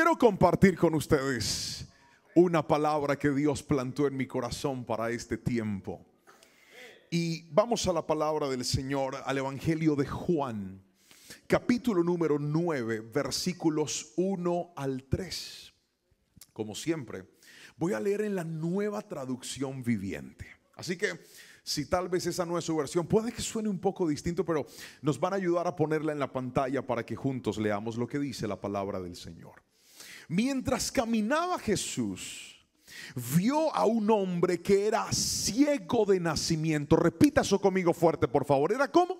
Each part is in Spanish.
Quiero compartir con ustedes una palabra que Dios plantó en mi corazón para este tiempo. Y vamos a la palabra del Señor, al Evangelio de Juan, capítulo número 9, versículos 1 al 3. Como siempre, voy a leer en la Nueva Traducción Viviente. Así que si tal vez esa no es su versión, puede que suene un poco distinto, pero nos van a ayudar a ponerla en la pantalla para que juntos leamos lo que dice la palabra del Señor. Mientras caminaba Jesús, vio a un hombre que era ciego de nacimiento. Repita eso conmigo fuerte, por favor. ¿Era cómo?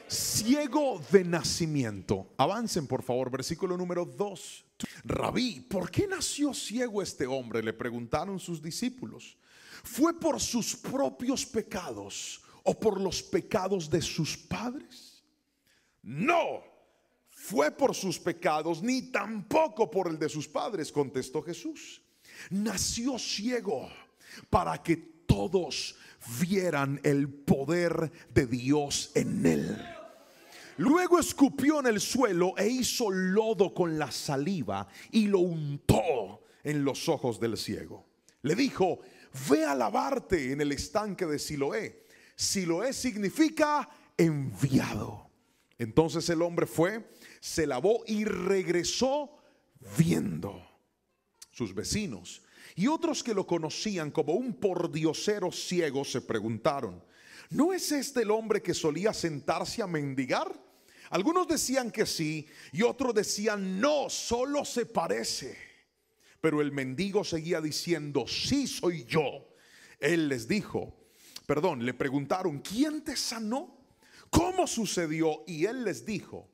Ciego de nacimiento. Avancen, por favor, versículo número 2. Rabí, ¿por qué nació ciego este hombre?, le preguntaron sus discípulos. ¿Fue por sus propios pecados o por los pecados de sus padres? No fue por sus pecados, ni tampoco por el de sus padres, contestó Jesús. Nació ciego para que todos vieran el poder de Dios en él. Luego escupió en el suelo e hizo lodo con la saliva y lo untó en los ojos del ciego. Le dijo: ve a lavarte en el estanque de Siloé. Siloé significa enviado. Entonces el hombre fue, se lavó y regresó viendo. Sus vecinos y otros que lo conocían como un pordiosero ciego se preguntaron: ¿no es este el hombre que solía sentarse a mendigar? Algunos decían que sí y otros decían no, solo se parece. Pero el mendigo seguía diciendo: sí, soy yo. Él les dijo, le preguntaron: ¿quién te sanó? ¿Cómo sucedió? Y él les dijo: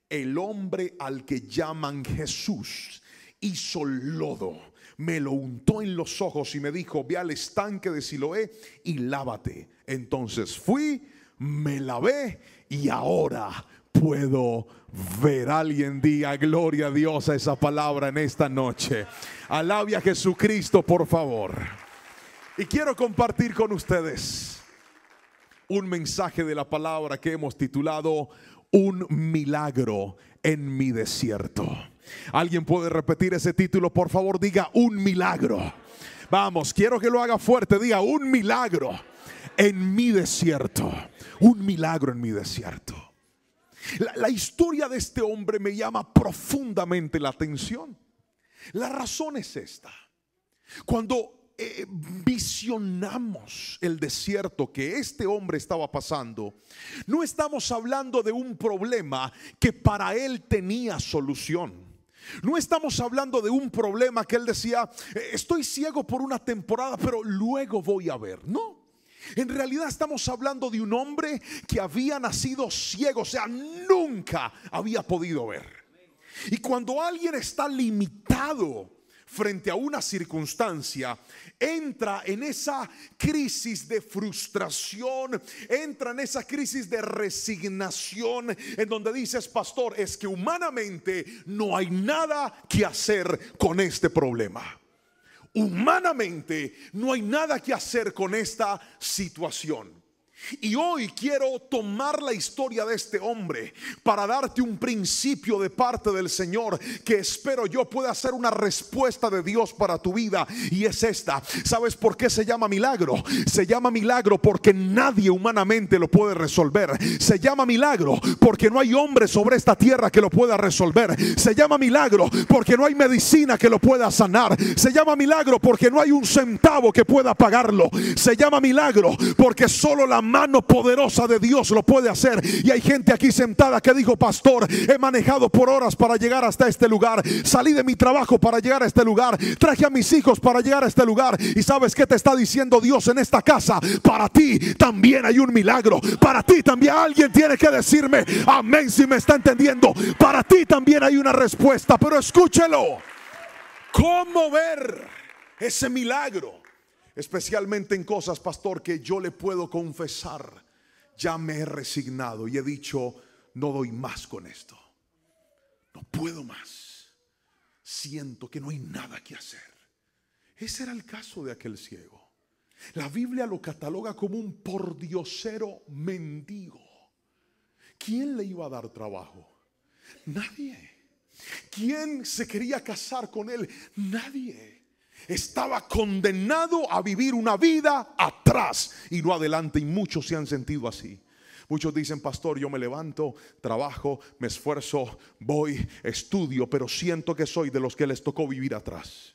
el hombre al que llaman Jesús hizo lodo, me lo untó en los ojos y me dijo: ve al estanque de Siloé y lávate. Entonces fui, me lavé y ahora puedo ver. Alguien diga gloria a Dios a esa palabra en esta noche. Alabe a Jesucristo, por favor. Y quiero compartir con ustedes un mensaje de la palabra que hemos titulado Un milagro en mi desierto. ¿Alguien puede repetir ese título, por favor? Diga: un milagro. Vamos, quiero que lo haga fuerte. Diga: un milagro en mi desierto. Un milagro en mi desierto. La historia de este hombre me llama profundamente la atención. La razón es esta: cuando visionamos el desierto que este hombre estaba pasando, no estamos hablando de un problema que para él tenía solución. No estamos hablando de un problema que él decía: estoy ciego por una temporada, pero luego voy a ver. No. En realidad estamos hablando de un hombre que había nacido ciego, o sea, nunca había podido ver. Y cuando alguien está limitado frente a una circunstancia, entra en esa crisis de frustración, entra en esa crisis de resignación, en donde dices: pastor, es que humanamente no hay nada que hacer con este problema. Humanamente no hay nada que hacer con esta situación. Y hoy quiero tomar la historia de este hombre para darte un principio de parte del Señor que espero yo pueda ser una respuesta de Dios para tu vida. Y es esta: ¿sabes por qué se llama milagro? Se llama milagro porque nadie humanamente lo puede resolver. Se llama milagro porque no hay hombre sobre esta tierra que lo pueda resolver. Se llama milagro porque no hay medicina que lo pueda sanar. Se llama milagro porque no hay un centavo que pueda pagarlo. Se llama milagro porque solo la mano poderosa de Dios lo puede hacer. Y hay gente aquí sentada que dijo: pastor, he manejado por horas para llegar hasta este lugar, salí de mi trabajo para llegar a este lugar, traje a mis hijos para llegar a este lugar. Y ¿sabes qué te está diciendo Dios en esta casa? Para ti también hay un milagro. Para ti también. Alguien tiene que decirme amén si me está entendiendo. Para ti también hay una respuesta. Pero escúchelo: ¿cómo ver ese milagro? Especialmente en cosas, pastor, que yo le puedo confesar: ya me he resignado y he dicho: no doy más con esto, no puedo más, siento que no hay nada que hacer. Ese era el caso de aquel ciego. La Biblia lo cataloga como un pordiosero mendigo. ¿Quién le iba a dar trabajo? Nadie. ¿Quién se quería casar con él? Nadie. Estaba condenado a vivir una vida atrás y no adelante, y muchos se han sentido así. Muchos dicen: pastor, yo me levanto, trabajo, me esfuerzo, voy, estudio, pero siento que soy de los que les tocó vivir atrás.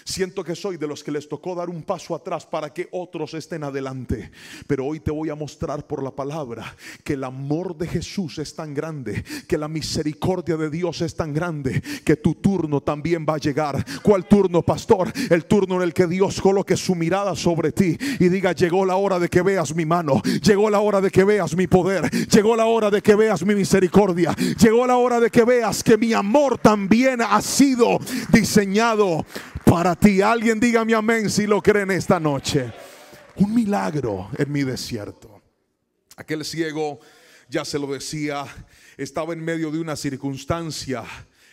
Siento que soy de los que les tocó dar un paso atrás para que otros estén adelante. Pero hoy te voy a mostrar por la palabra que el amor de Jesús es tan grande, que la misericordia de Dios es tan grande, que tu turno también va a llegar. ¿Cuál turno, pastor? El turno en el que Dios coloque su mirada sobre ti y diga: llegó la hora de que veas mi mano, llegó la hora de que veas mi poder, llegó la hora de que veas mi misericordia, llegó la hora de que veas que mi amor también ha sido diseñado para ti. Alguien dígame amén si lo cree en esta noche. Un milagro en mi desierto. Aquel ciego, ya se lo decía, estaba en medio de una circunstancia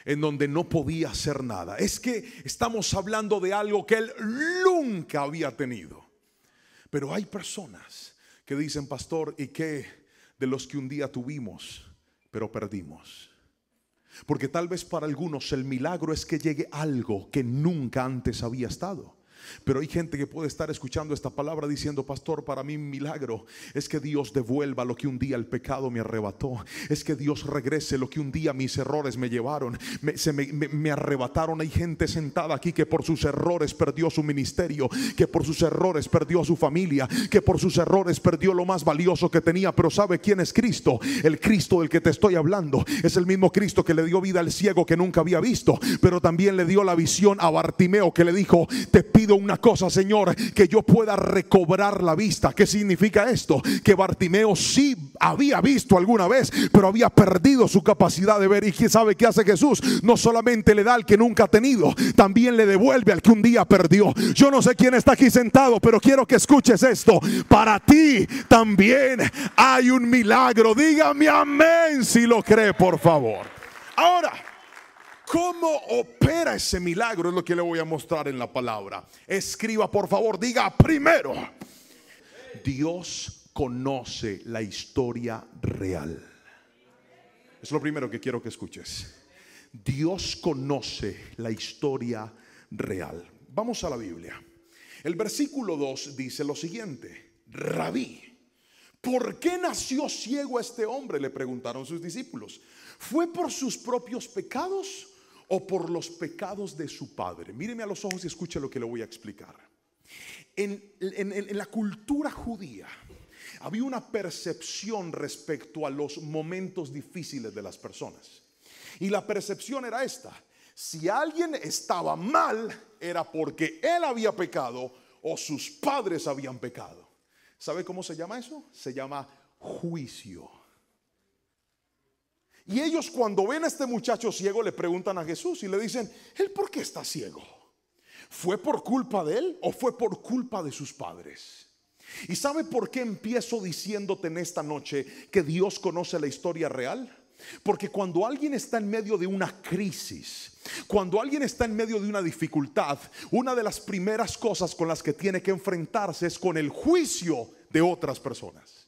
en donde no podía hacer nada. Es que estamos hablando de algo que él nunca había tenido. Pero hay personas que dicen: pastor, ¿y qué de los que un día tuvimos pero perdimos? Porque tal vez para algunos el milagro es que llegue algo que nunca antes había estado. Pero hay gente que puede estar escuchando esta palabra diciendo: pastor, para mí un milagro es que Dios devuelva lo que un día el pecado me arrebató. Es que Dios regrese lo que un día mis errores me llevaron, me arrebataron. Hay gente sentada aquí que por sus errores perdió su ministerio, que por sus errores perdió su familia, que por sus errores perdió lo más valioso que tenía. Pero ¿sabe quién es Cristo? El Cristo del que te estoy hablando es el mismo Cristo que le dio vida al ciego que nunca había visto, pero también le dio la visión a Bartimeo, que le dijo: te pido una cosa, Señor, que yo pueda recobrar la vista. ¿Qué significa esto? Que Bartimeo sí había visto alguna vez, pero había perdido su capacidad de ver. ¿Y quién sabe qué hace Jesús? No solamente le da al que nunca ha tenido, también le devuelve al que un día perdió. Yo no sé quién está aquí sentado, pero quiero que escuches esto. Para ti también hay un milagro. Dígame amén si lo cree, por favor. Ahora, ¿cómo opera ese milagro? Es lo que le voy a mostrar en la palabra. Escriba, por favor, diga: primero, Dios conoce la historia real. Es lo primero que quiero que escuches. Dios conoce la historia real. Vamos a la Biblia. El versículo 2 dice lo siguiente: Rabí, ¿por qué nació ciego este hombre?, le preguntaron sus discípulos. ¿Fue por sus propios pecados o por los pecados de su padre? Míreme a los ojos y escuche lo que le voy a explicar. En la cultura judía había una percepción respecto a los momentos difíciles de las personas. Y la percepción era esta: si alguien estaba mal, era porque él había pecado o sus padres habían pecado. ¿Sabe cómo se llama eso? Se llama juicio. Y ellos, cuando ven a este muchacho ciego, le preguntan a Jesús y le dicen: ¿él por qué está ciego? ¿Fue por culpa de él o fue por culpa de sus padres? ¿Y sabe por qué empiezo diciéndote en esta noche que Dios conoce la historia real? Porque cuando alguien está en medio de una crisis, cuando alguien está en medio de una dificultad, una de las primeras cosas con las que tiene que enfrentarse es con el juicio de otras personas.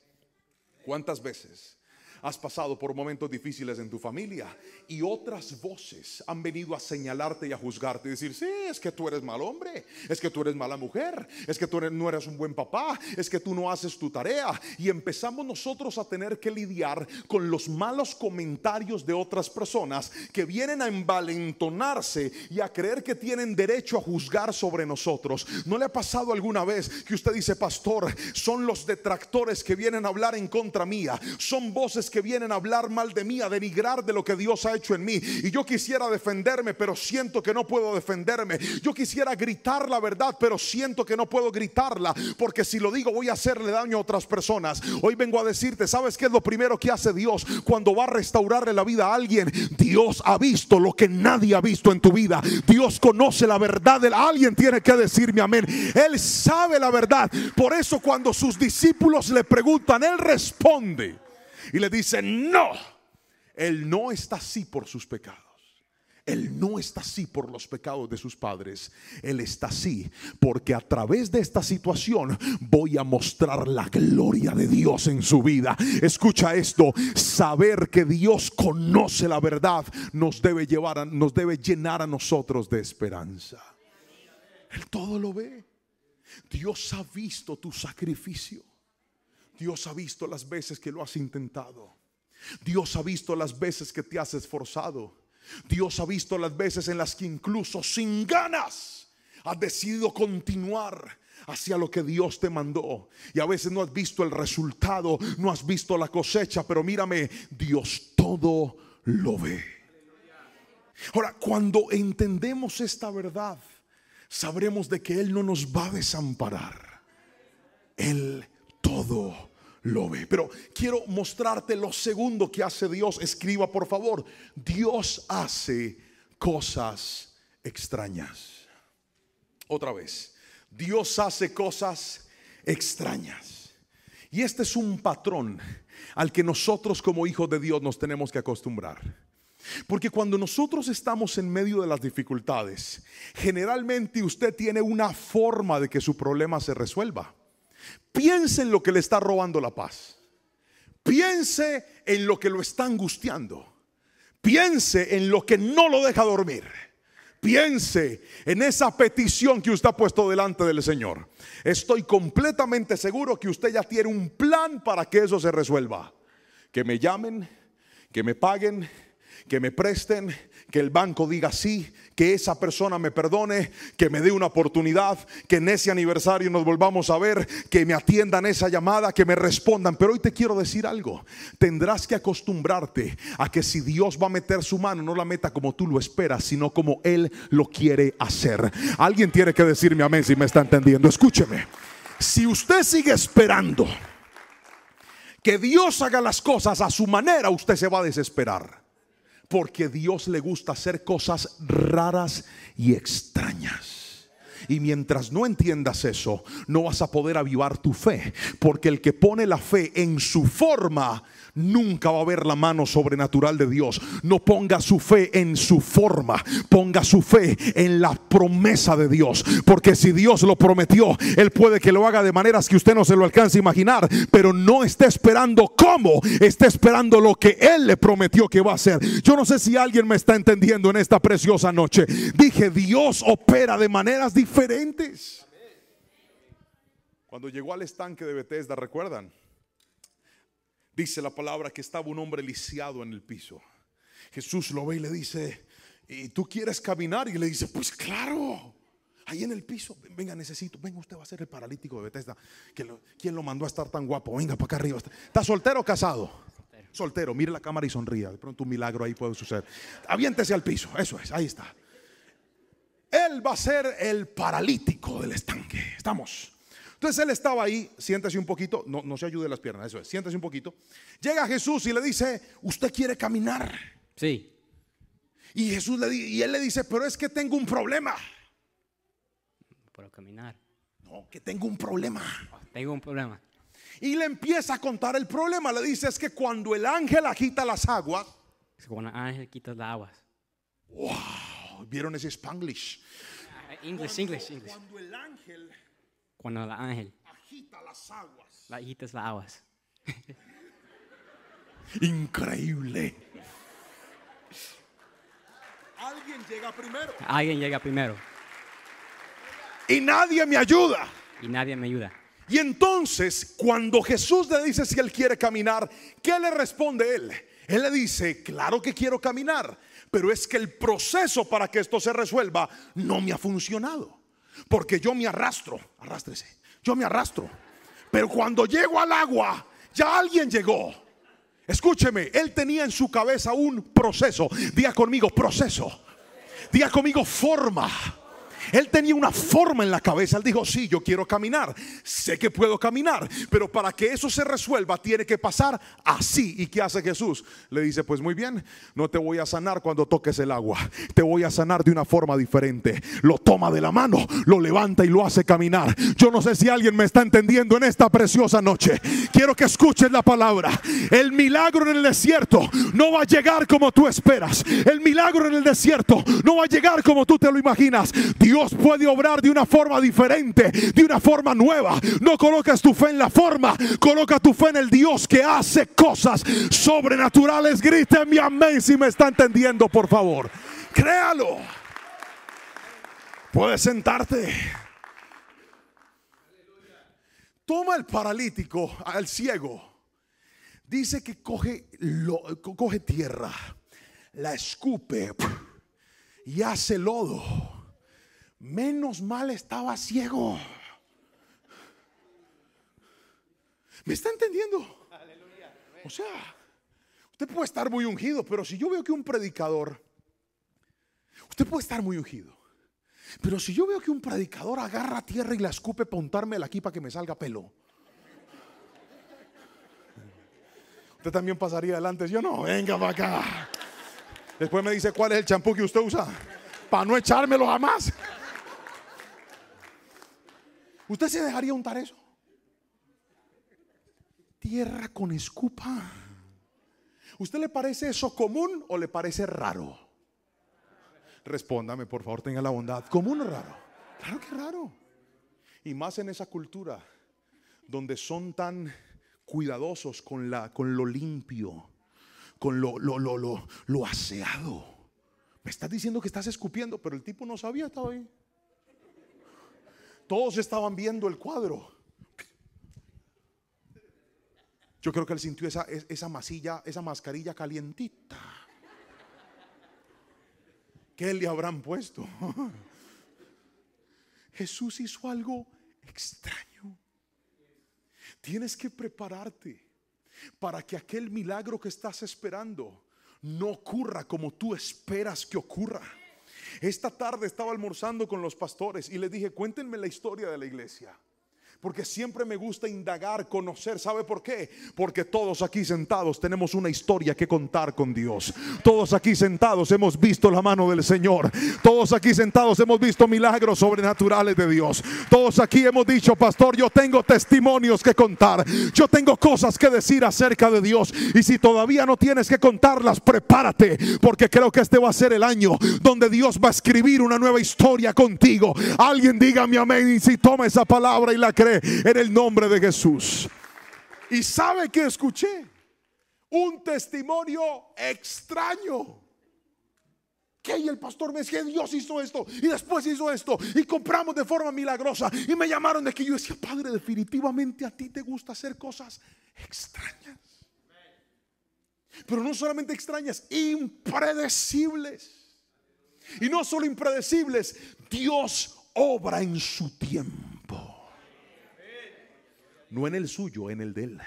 ¿Cuántas veces has pasado por momentos difíciles en tu familia y otras voces han venido a señalarte y a juzgarte y decir: sí, es que tú eres mal hombre, es que tú eres mala mujer, es que tú no eres un buen papá, es que tú no haces tu tarea? Y empezamos nosotros a tener que lidiar con los malos comentarios de otras personas que vienen a envalentonarse y a creer que tienen derecho a juzgar sobre nosotros. ¿No le ha pasado alguna vez que usted dice: pastor, son los detractores que vienen a hablar en contra mía, son voces que vienen a hablar mal de mí, a denigrar de lo que Dios ha hecho en mí, y yo quisiera defenderme, pero siento que no puedo defenderme? Yo quisiera gritar la verdad, pero siento que no puedo gritarla, porque si lo digo voy a hacerle daño a otras personas. Hoy vengo a decirte: ¿sabes qué es lo primero que hace Dios cuando va a restaurarle la vida a alguien? Dios ha visto lo que nadie ha visto en tu vida. Dios conoce la verdad. Alguien tiene que decirme amén. Él sabe la verdad. Por eso cuando sus discípulos le preguntan, Él responde y le dice: no, él no está así por sus pecados. Él no está así por los pecados de sus padres. Él está así porque a través de esta situación voy a mostrar la gloria de Dios en su vida. Escucha esto: saber que Dios conoce la verdad nos debe llenar a nosotros de esperanza. Él todo lo ve. Dios ha visto tu sacrificio. Dios ha visto las veces que lo has intentado. Dios ha visto las veces que te has esforzado. Dios ha visto las veces en las que incluso sin ganas has decidido continuar hacia lo que Dios te mandó. Y a veces no has visto el resultado, no has visto la cosecha, pero mírame, Dios todo lo ve. Ahora, cuando entendemos esta verdad, sabremos de que Él no nos va a desamparar. Él todo lo ve. Pero quiero mostrarte lo segundo que hace Dios. Escriba por favor: Dios hace cosas extrañas. Otra vez, Dios hace cosas extrañas. Y este es un patrón al que nosotros como hijos de Dios nos tenemos que acostumbrar. Porque cuando nosotros estamos en medio de las dificultades, generalmente usted tiene una forma de que su problema se resuelva. Piense en lo que le está robando la paz. Piense en lo que lo está angustiando. Piense en lo que no lo deja dormir. Piense en esa petición que usted ha puesto delante del Señor. Estoy completamente seguro que usted ya tiene un plan para que eso se resuelva. Que me llamen, que me paguen, que me presten, que el banco diga sí, que esa persona me perdone, que me dé una oportunidad, que en ese aniversario nos volvamos a ver, que me atiendan esa llamada, que me respondan. Pero hoy te quiero decir algo: tendrás que acostumbrarte a que si Dios va a meter su mano, no la meta como tú lo esperas, sino como Él lo quiere hacer. Alguien tiene que decirme amén si me está entendiendo. Escúcheme: si usted sigue esperando que Dios haga las cosas a su manera, usted se va a desesperar. Porque Dios le gusta hacer cosas raras y extrañas. Y mientras no entiendas eso, no vas a poder avivar tu fe. Porque el que pone la fe en su forma, nunca va a ver la mano sobrenatural de Dios. No ponga su fe en su forma, ponga su fe en la promesa de Dios. Porque si Dios lo prometió, Él puede que lo haga de maneras que usted no se lo alcance a imaginar. Pero no esté esperando cómo, esté esperando lo que Él le prometió que va a hacer. Yo no sé si alguien me está entendiendo en esta preciosa noche. Dije, Dios opera de maneras diferentes. Cuando llegó al estanque de Betesda, ¿recuerdan? Dice la palabra que estaba un hombre lisiado en el piso. Jesús lo ve y le dice: ¿y tú quieres caminar? Y le dice: pues claro, ahí en el piso. Venga, necesito, venga, usted va a ser el paralítico de Betesda. ¿Quién lo mandó a estar tan guapo? Venga para acá arriba. ¿Está soltero o casado? Soltero. Mire la cámara y sonría. De pronto un milagro ahí puede suceder. Aviéntese al piso. Eso es, ahí está. Él va a ser el paralítico del estanque. Estamos. Entonces él estaba ahí, siéntese un poquito, no se ayude las piernas, eso es, siéntese un poquito. Llega Jesús y le dice: ¿usted quiere caminar? Sí. Y él le dice: pero es que tengo un problema. ¿Puedo caminar? No, que tengo un problema. Tengo un problema. Y le empieza a contar el problema. Le dice: es que cuando el ángel agita las aguas. Es cuando el ángel quita las aguas. Wow, ¿vieron ese Spanglish? English. Cuando el ángel Cuando el ángel agita las aguas. agitas las aguas. Increíble. Alguien llega primero. Alguien llega primero. Y nadie me ayuda. Y nadie me ayuda. Y entonces cuando Jesús le dice si él quiere caminar, ¿qué le responde él? Él le dice: claro que quiero caminar, pero es que el proceso para que esto se resuelva no me ha funcionado. Porque yo me arrastro, arrástrese, yo me arrastro. Pero cuando llego al agua, ya alguien llegó. Escúcheme, él tenía en su cabeza un proceso. Diga conmigo: proceso. Diga conmigo: forma. Él tenía una forma en la cabeza. Él dijo: sí, yo quiero caminar, sé que puedo caminar, pero para que eso se resuelva tiene que pasar así. ¿Y qué hace Jesús? Le dice: pues muy bien, no te voy a sanar cuando toques el agua, te voy a sanar de una forma diferente. Lo toma de la mano, lo levanta y lo hace caminar. Yo no sé si alguien me está entendiendo en esta preciosa noche. Quiero que escuches la palabra. El milagro en el desierto no va a llegar como tú esperas. El milagro en el desierto no va a llegar como tú te lo imaginas. Dios puede obrar de una forma diferente, de una forma nueva. No coloques tu fe en la forma, coloca tu fe en el Dios que hace cosas sobrenaturales. Gríteme amén si me está entendiendo, por favor. Créalo. Puedes sentarte. Toma el paralítico, al ciego. Dice que coge tierra, la escupe y hace lodo. Menos mal estaba ciego. ¿Me está entendiendo? O sea, usted puede estar muy ungido, pero si yo veo que un predicador, usted puede estar muy ungido, pero si yo veo que un predicador agarra tierra y la escupe para untármela aquí para que me salga pelo, usted también pasaría adelante. Yo no, venga para acá. Después me dice: ¿cuál es el champú que usted usa? Para no echármelo jamás. ¿Usted se dejaría untar eso? Tierra con escupa. ¿Usted le parece eso común o le parece raro? Respóndame, por favor, tenga la bondad. ¿Común o raro? Claro que raro. Y más en esa cultura donde son tan cuidadosos con lo limpio, con lo aseado. Me estás diciendo que estás escupiendo, pero el tipo no sabía, estaba ahí. Todos estaban viendo el cuadro. Yo creo que él sintió esa masilla, esa mascarilla calientita. ¿Qué le habrán puesto? Jesús hizo algo extraño. Tienes que prepararte para que aquel milagro que estás esperando no ocurra como tú esperas que ocurra. Esta tarde estaba almorzando con los pastores y les dije: cuéntenme la historia de la iglesia, porque siempre me gusta indagar, conocer. ¿Sabe por qué? Porque todos aquí sentados tenemos una historia que contar con Dios. Todos aquí sentados hemos visto la mano del Señor. Todos aquí sentados hemos visto milagros sobrenaturales de Dios. Todos aquí hemos dicho: pastor, yo tengo testimonios que contar, yo tengo cosas que decir acerca de Dios. Y si todavía no tienes que contarlas, prepárate, porque creo que este va a ser el año donde Dios va a escribir una nueva historia contigo. Alguien dígame amén, y si toma esa palabra y la cree en el nombre de Jesús. Y sabe que escuché un testimonio extraño. Que el pastor me decía: Dios hizo esto y después hizo esto y compramos de forma milagrosa. Y me llamaron de que yo decía: Padre, definitivamente a ti te gusta hacer cosas extrañas. Pero no solamente extrañas, impredecibles. Y no solo impredecibles, Dios obra en su tiempo. No en el suyo, en el de él.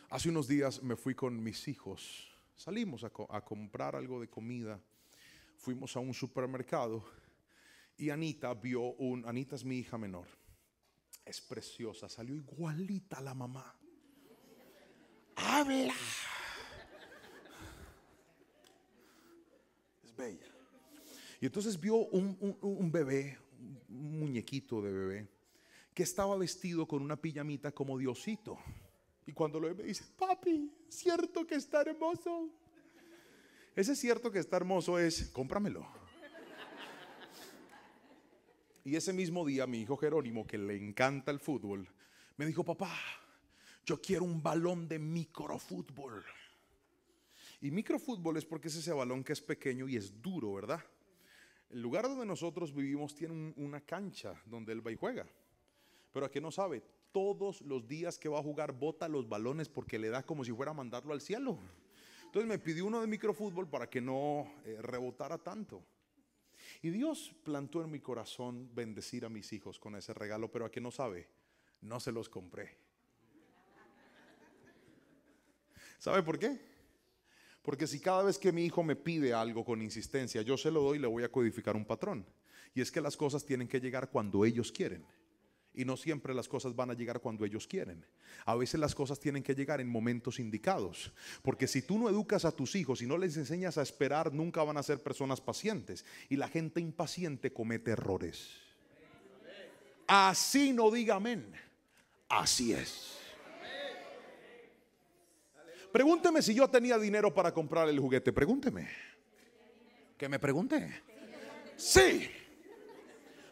Hace unos días me fui con mis hijos. Salimos a comprar algo de comida. Fuimos a un supermercado y Anita Anita es mi hija menor. Es preciosa, salió igualita a la mamá. Habla. Es bella. Y entonces vio un bebé, un muñequito de bebé, que estaba vestido con una pijamita como Diosito. Y cuando lo ve me dice: papi, ¿cierto que está hermoso? Ese cierto que está hermoso es: cómpramelo. Y ese mismo día mi hijo Jerónimo, que le encanta el fútbol, me dijo: papá, yo quiero un balón de microfútbol. Y microfútbol es porque es ese balón que es pequeño y es duro, ¿verdad? El lugar donde nosotros vivimos tiene una cancha donde él va y juega. Pero a que no sabe, todos los días que va a jugar bota los balones porque le da como si fuera a mandarlo al cielo. Entonces me pidió uno de microfútbol para que no rebotara tanto. Y Dios plantó en mi corazón bendecir a mis hijos con ese regalo, pero a que no sabe, no se los compré. ¿Sabe por qué? Porque si cada vez que mi hijo me pide algo con insistencia, yo se lo doy, le voy a codificar un patrón. Y es que las cosas tienen que llegar cuando ellos quieren. Y no siempre las cosas van a llegar cuando ellos quieren. A veces las cosas tienen que llegar en momentos indicados. Porque si tú no educas a tus hijos y no les enseñas a esperar, nunca van a ser personas pacientes. Y la gente impaciente comete errores. Así no diga amén. Así es. Pregúnteme si yo tenía dinero para comprar el juguete. Pregúnteme. ¿Que me pregunte? Sí.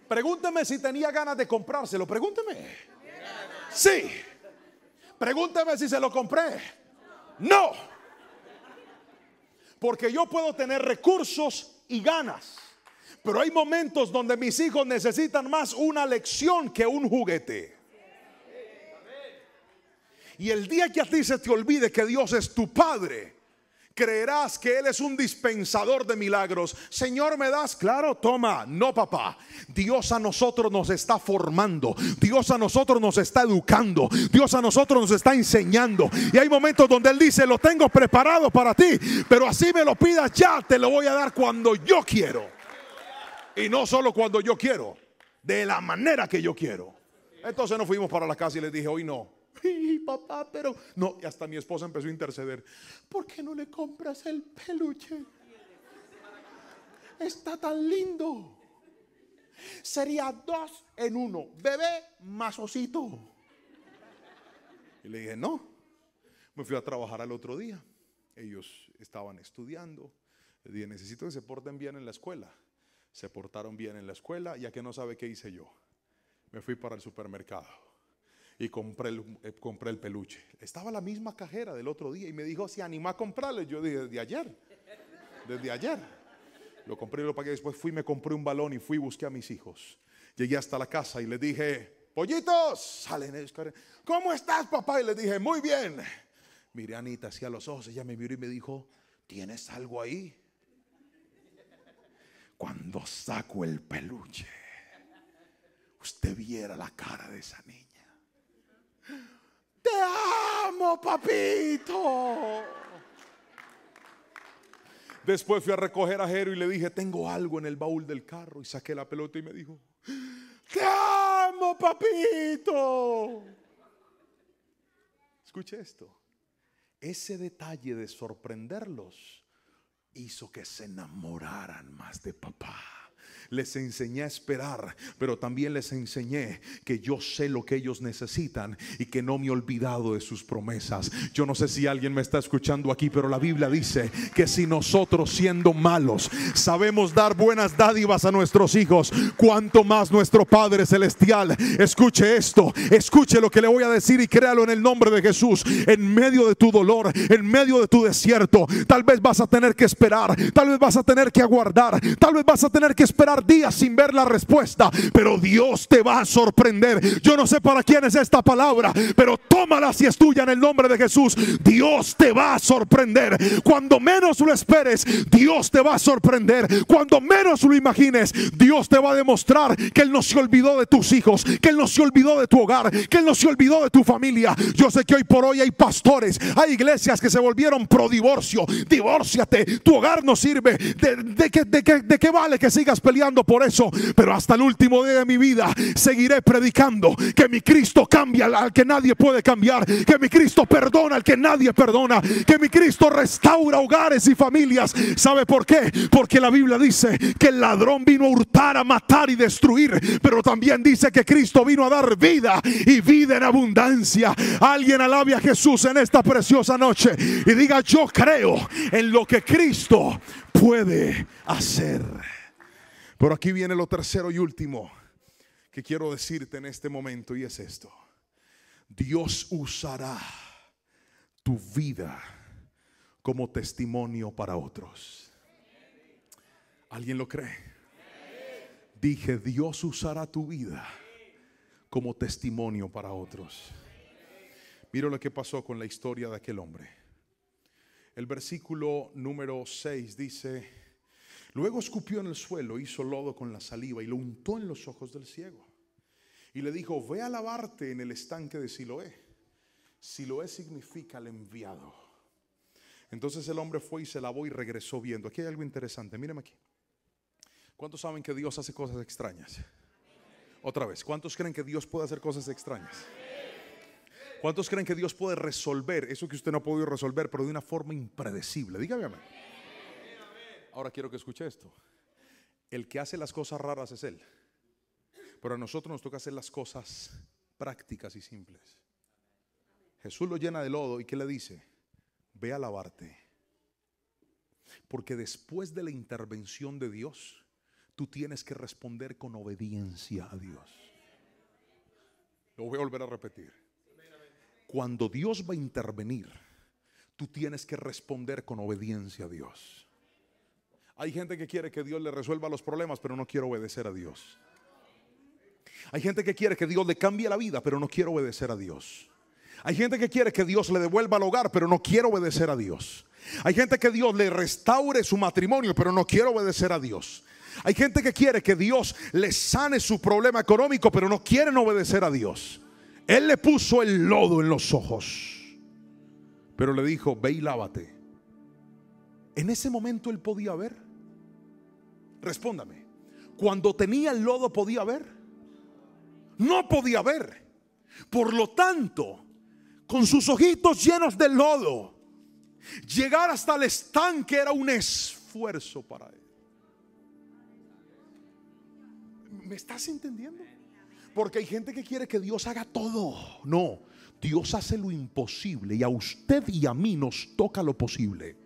Pregúnteme si tenía ganas de comprárselo. Pregúnteme. Sí. Pregúnteme si se lo compré. No. Porque yo puedo tener recursos y ganas, pero hay momentos donde mis hijos necesitan más una lección que un juguete. Y el día que a ti se te olvide que Dios es tu Padre, creerás que Él es un dispensador de milagros. Señor, ¿me das? Claro, toma. No, papá. Dios a nosotros nos está formando. Dios a nosotros nos está educando. Dios a nosotros nos está enseñando. Y hay momentos donde Él dice, lo tengo preparado para ti, pero así me lo pidas ya, te lo voy a dar cuando yo quiero. Y no solo cuando yo quiero, de la manera que yo quiero. Entonces nos fuimos para la casa y les dije, hoy no. Y papá, pero no. Y hasta mi esposa empezó a interceder. ¿Por qué no le compras el peluche? Está tan lindo. Sería 2 en 1, bebé más osito. Y le dije, no. Me fui a trabajar al otro día. Ellos estaban estudiando. Les dije, necesito que se porten bien en la escuela. Se portaron bien en la escuela. Ya que no sabe qué hice yo, me fui para el supermercado y compré el peluche. Estaba la misma cajera del otro día y me dijo, ¿se animó a comprarle? Yo dije, desde ayer. Lo compré y lo pagué. Después fui, me compré un balón y fui y busqué a mis hijos. Llegué hasta la casa y les dije, pollitos, salen ellos. ¿Cómo estás, papá? Y les dije, muy bien. Miré a Anita hacia los ojos. Ella me miró y me dijo, ¿tienes algo ahí? Cuando saco el peluche, usted viera la cara de esa niña. Te amo, papito. Después fui a recoger a Jero y le dije, tengo algo en el baúl del carro. Y saqué la pelota y me dijo, te amo, papito. Escuche esto. Ese detalle de sorprenderlos hizo que se enamoraran más de papá. Les enseñé a esperar, pero también les enseñé que yo sé lo que ellos necesitan y que no me he olvidado de sus promesas. Yo no sé si alguien me está escuchando aquí, pero la Biblia dice que si nosotros, siendo malos, sabemos dar buenas dádivas a nuestros hijos, cuánto más nuestro Padre Celestial. Escuche esto, escuche lo que le voy a decir y créalo en el nombre de Jesús. En medio de tu dolor, en medio de tu desierto, tal vez vas a tener que esperar, tal vez vas a tener que aguardar, tal vez vas a tener que esperar días sin ver la respuesta, pero Dios te va a sorprender. Yo no sé para quién es esta palabra, pero tómala si es tuya en el nombre de Jesús. Dios te va a sorprender. Cuando menos lo esperes, Dios te va a sorprender. Cuando menos lo imagines, Dios te va a demostrar que Él no se olvidó de tus hijos, que Él no se olvidó de tu hogar, que Él no se olvidó de tu familia. Yo sé que hoy por hoy hay pastores, hay iglesias que se volvieron pro divorcio. Divórciate, tu hogar no sirve. ¿De qué vale que sigas peleando por eso? Pero hasta el último día de mi vida seguiré predicando que mi Cristo cambia al que nadie puede cambiar, que mi Cristo perdona al que nadie perdona, que mi Cristo restaura hogares y familias. ¿Sabe por qué? Porque la Biblia dice que el ladrón vino a hurtar, a matar y destruir, pero también dice que Cristo vino a dar vida y vida en abundancia. Alguien alabe a Jesús en esta preciosa noche y diga, yo creo en lo que Cristo puede hacer. Pero aquí viene lo tercero y último que quiero decirte en este momento, y es esto: Dios usará tu vida como testimonio para otros. ¿Alguien lo cree? Dije, Dios usará tu vida como testimonio para otros. Mira lo que pasó con la historia de aquel hombre. El versículo número 6 dice: luego escupió en el suelo, hizo lodo con la saliva y lo untó en los ojos del ciego. Y le dijo, ve a lavarte en el estanque de Siloé. Siloé significa el enviado. Entonces el hombre fue y se lavó y regresó viendo. Aquí hay algo interesante, míreme aquí. ¿Cuántos saben que Dios hace cosas extrañas? Otra vez, ¿cuántos creen que Dios puede hacer cosas extrañas? ¿Cuántos creen que Dios puede resolver eso que usted no ha podido resolver, pero de una forma impredecible? Dígame amén. Ahora quiero que escuche esto. El que hace las cosas raras es Él, pero a nosotros nos toca hacer las cosas prácticas y simples. Jesús lo llena de lodo y ¿qué le dice? Ve a lavarte. Porque después de la intervención de Dios, tú tienes que responder con obediencia a Dios. Lo voy a volver a repetir. Cuando Dios va a intervenir, tú tienes que responder con obediencia a Dios. Hay gente que quiere que Dios le resuelva los problemas, pero no quiere obedecer a Dios. Hay gente que quiere que Dios le cambie la vida, pero no quiere obedecer a Dios. Hay gente que quiere que Dios le devuelva el hogar, pero no quiere obedecer a Dios. Hay gente que Dios le restaure su matrimonio, pero no quiere obedecer a Dios. Hay gente que quiere que Dios le sane su problema económico, pero no quieren obedecer a Dios. Él le puso el lodo en los ojos, pero le dijo, ve y lávate. En ese momento él podía ver. Respóndame. Cuando tenía el lodo, ¿podía ver? No podía ver. Por lo tanto, con sus ojitos llenos de lodo, llegar hasta el estanque era un esfuerzo para él. ¿Me estás entendiendo? Porque hay gente que quiere que Dios haga todo. No, Dios hace lo imposible y a usted y a mí nos toca lo posible.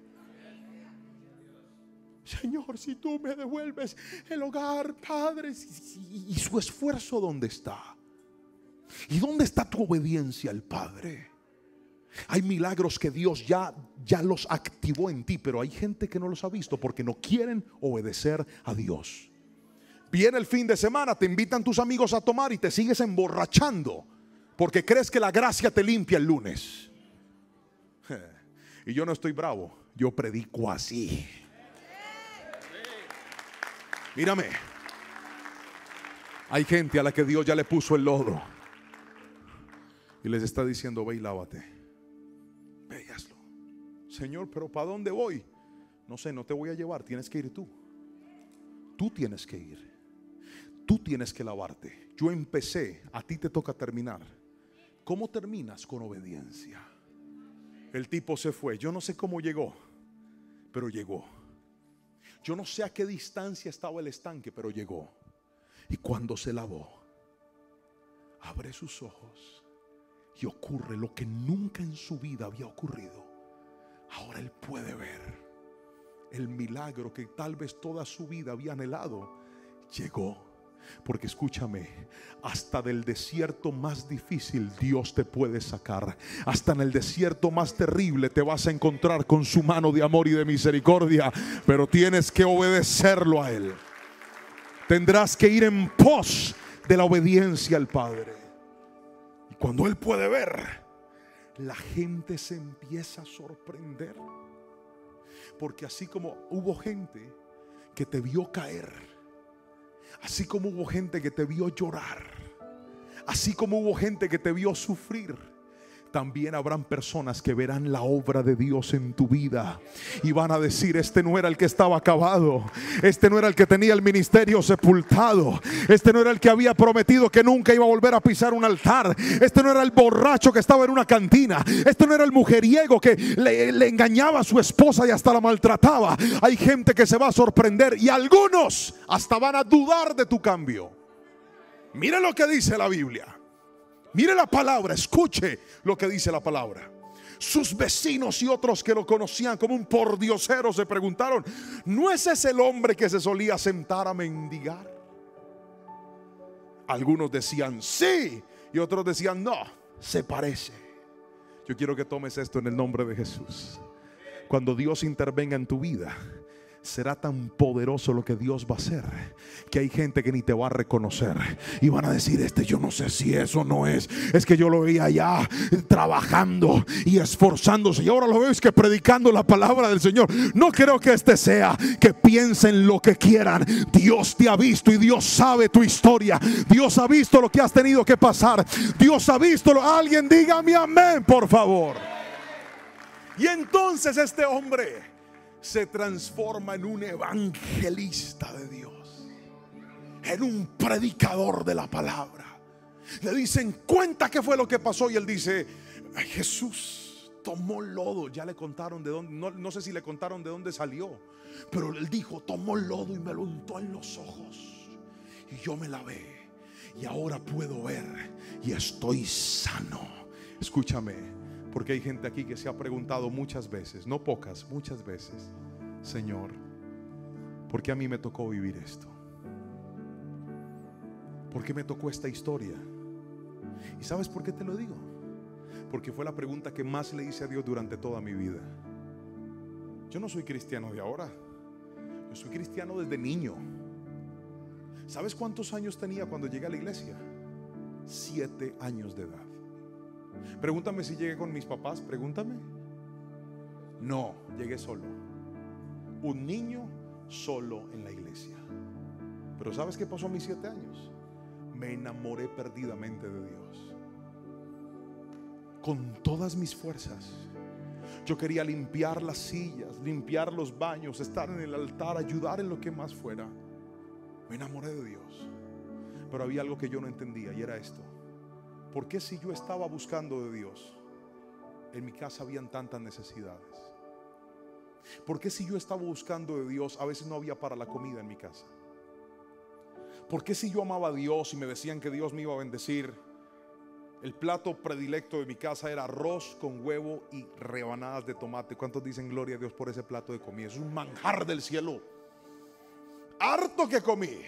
Señor, si tú me devuelves el hogar, Padre, ¿y su esfuerzo dónde está? ¿Y dónde está tu obediencia al Padre? Hay milagros que Dios ya los activó en ti, pero hay gente que no los ha visto porque no quieren obedecer a Dios. Viene el fin de semana, te invitan tus amigos a tomar y te sigues emborrachando porque crees que la gracia te limpia el lunes. Y yo no estoy bravo, yo predico así. Mírame, hay gente a la que Dios ya le puso el lodo y les está diciendo, ve y lávate. Ve y hazlo. Señor, pero ¿para dónde voy? No sé, no te voy a llevar, tienes que ir tú. Tú tienes que ir. Tú tienes que lavarte. Yo empecé, a ti te toca terminar. ¿Cómo terminas? Con obediencia. El tipo se fue. Yo no sé cómo llegó, pero llegó. Yo no sé a qué distancia estaba el estanque, pero llegó. Y cuando se lavó, abre sus ojos y ocurre lo que nunca en su vida había ocurrido. Ahora él puede ver el milagro que tal vez toda su vida había anhelado. Llegó. Porque escúchame, hasta del desierto más difícil Dios te puede sacar. Hasta en el desierto más terrible te vas a encontrar con su mano de amor y de misericordia. Pero tienes que obedecerlo a Él. Tendrás que ir en pos de la obediencia al Padre. Y cuando Él puede ver, la gente se empieza a sorprender. Porque así como hubo gente que te vio caer, así como hubo gente que te vio llorar, así como hubo gente que te vio sufrir, también habrán personas que verán la obra de Dios en tu vida y van a decir, este no era el que estaba acabado, este no era el que tenía el ministerio sepultado, este no era el que había prometido que nunca iba a volver a pisar un altar, este no era el borracho que estaba en una cantina, este no era el mujeriego que le engañaba a su esposa y hasta la maltrataba. Hay gente que se va a sorprender y algunos hasta van a dudar de tu cambio. Mire lo que dice la Biblia. Mire la palabra, escuche lo que dice la palabra. Sus vecinos y otros que lo conocían como un pordiosero se preguntaron, ¿no es ese el hombre que se solía sentar a mendigar? Algunos decían sí y otros decían no, se parece. Yo quiero que tomes esto en el nombre de Jesús. Cuando Dios intervenga en tu vida, será tan poderoso lo que Dios va a hacer que hay gente que ni te va a reconocer y van a decir, yo no sé si eso no es que yo lo veía allá trabajando y esforzándose y ahora lo veo es que predicando la palabra del Señor. No creo que sea que piensen lo que quieran. Dios te ha visto y Dios sabe tu historia. Dios ha visto lo que has tenido que pasar. Dios ha visto alguien dígame amén, por favor. Y entonces este hombre se transforma en un evangelista de Dios, en un predicador de la palabra. Le dicen, cuenta qué fue lo que pasó, y él dice, Jesús tomó lodo. Ya le contaron de dónde, no sé si le contaron de dónde salió, pero él dijo, tomó lodo y me lo untó en los ojos y yo me lavé y ahora puedo ver y estoy sano. Escúchame, porque hay gente aquí que se ha preguntado muchas veces, no pocas, muchas veces, Señor, ¿por qué a mí me tocó vivir esto? ¿Por qué me tocó esta historia? ¿Y sabes por qué te lo digo? Porque fue la pregunta que más le hice a Dios durante toda mi vida. Yo no soy cristiano de ahora, yo soy cristiano desde niño. ¿Sabes cuántos años tenía cuando llegué a la iglesia? 7 años de edad. Pregúntame si llegué con mis papás, pregúntame. No, llegué solo. Un niño solo en la iglesia. Pero ¿sabes qué pasó a mis 7 años? Me enamoré perdidamente de Dios. Con todas mis fuerzas. Yo quería limpiar las sillas, limpiar los baños, estar en el altar, ayudar en lo que más fuera. Me enamoré de Dios. Pero había algo que yo no entendía, y era esto: ¿por qué si yo estaba buscando de Dios, en mi casa habían tantas necesidades? ¿Por qué si yo estaba buscando de Dios, a veces no había para la comida en mi casa? ¿Por qué si yo amaba a Dios y me decían que Dios me iba a bendecir, el plato predilecto de mi casa era arroz con huevo y rebanadas de tomate? ¿Cuántos dicen gloria a Dios por ese plato de comida? Es un manjar del cielo. Harto que comí.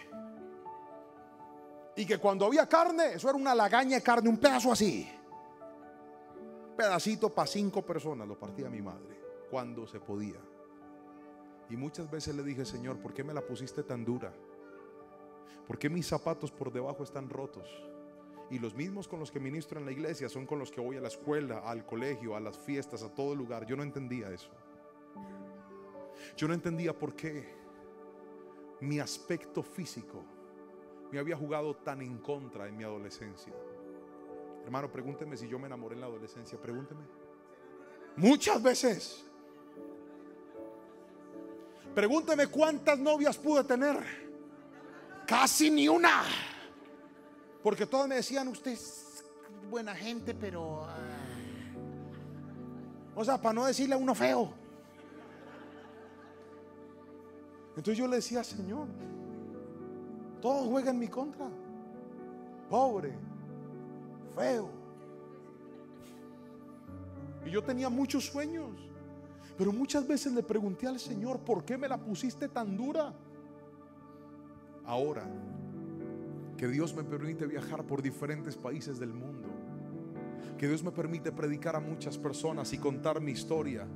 Y que cuando había carne, eso era una lagaña de carne, un pedazo así, pedacito para 5 personas, lo partía mi madre cuando se podía. Y muchas veces le dije, Señor, ¿por qué me la pusiste tan dura? ¿Por qué mis zapatos por debajo están rotos? Y los mismos con los que ministro en la iglesia son con los que voy a la escuela, al colegio, a las fiestas, a todo lugar. Yo no entendía eso. Yo no entendía por qué mi aspecto físico me había jugado tan en contra en mi adolescencia. Hermano, pregúnteme si yo me enamoré en la adolescencia. Pregúnteme. Muchas veces. Pregúnteme cuántas novias pude tener. Casi ni una. Porque todas me decían, usted es buena gente, pero o sea, para no decirle a uno feo. Entonces yo le decía, Señor, todo juega en mi contra. Pobre, feo. Y yo tenía muchos sueños, pero muchas veces le pregunté al Señor, ¿por qué me la pusiste tan dura? Ahora que Dios me permite viajar por diferentes países del mundo, que Dios me permite predicar a muchas personas y contar mi historia,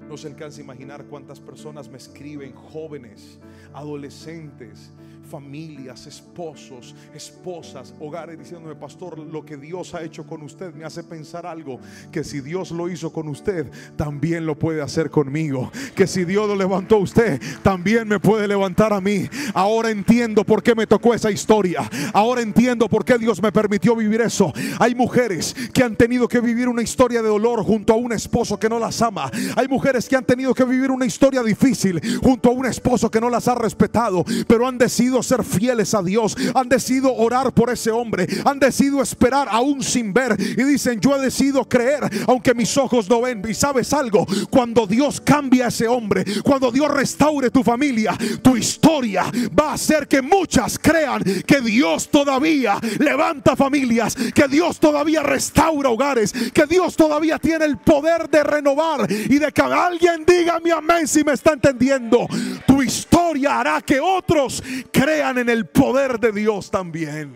no se alcanza a imaginar cuántas personas me escriben, jóvenes, adolescentes, familias, esposos, esposas, hogares, diciéndome, pastor, lo que Dios ha hecho con usted me hace pensar algo, que si Dios lo hizo con usted, también lo puede hacer conmigo, que si Dios lo levantó a usted, también me puede levantar a mí. Ahora entiendo por qué me tocó esa historia, ahora entiendo por qué Dios me permitió vivir eso. Hay mujeres que han tenido que vivir una historia de dolor junto a un esposo que no las ama. Hay mujeres que han tenido que vivir una historia difícil junto a un esposo que no las ha respetado, pero han decidido ser fieles a Dios, han decidido orar por ese hombre, han decidido esperar aún sin ver, y dicen, yo he decidido creer aunque mis ojos no ven. Y sabes algo, cuando Dios cambia a ese hombre, cuando Dios restaure tu familia, tu historia va a hacer que muchas crean que Dios todavía levanta familias, que Dios todavía restaura hogares, que Dios todavía tiene el poder de renovar. Y de que alguien diga mi amén si me está entendiendo. Tu historia hará que otros crean en el poder de Dios también.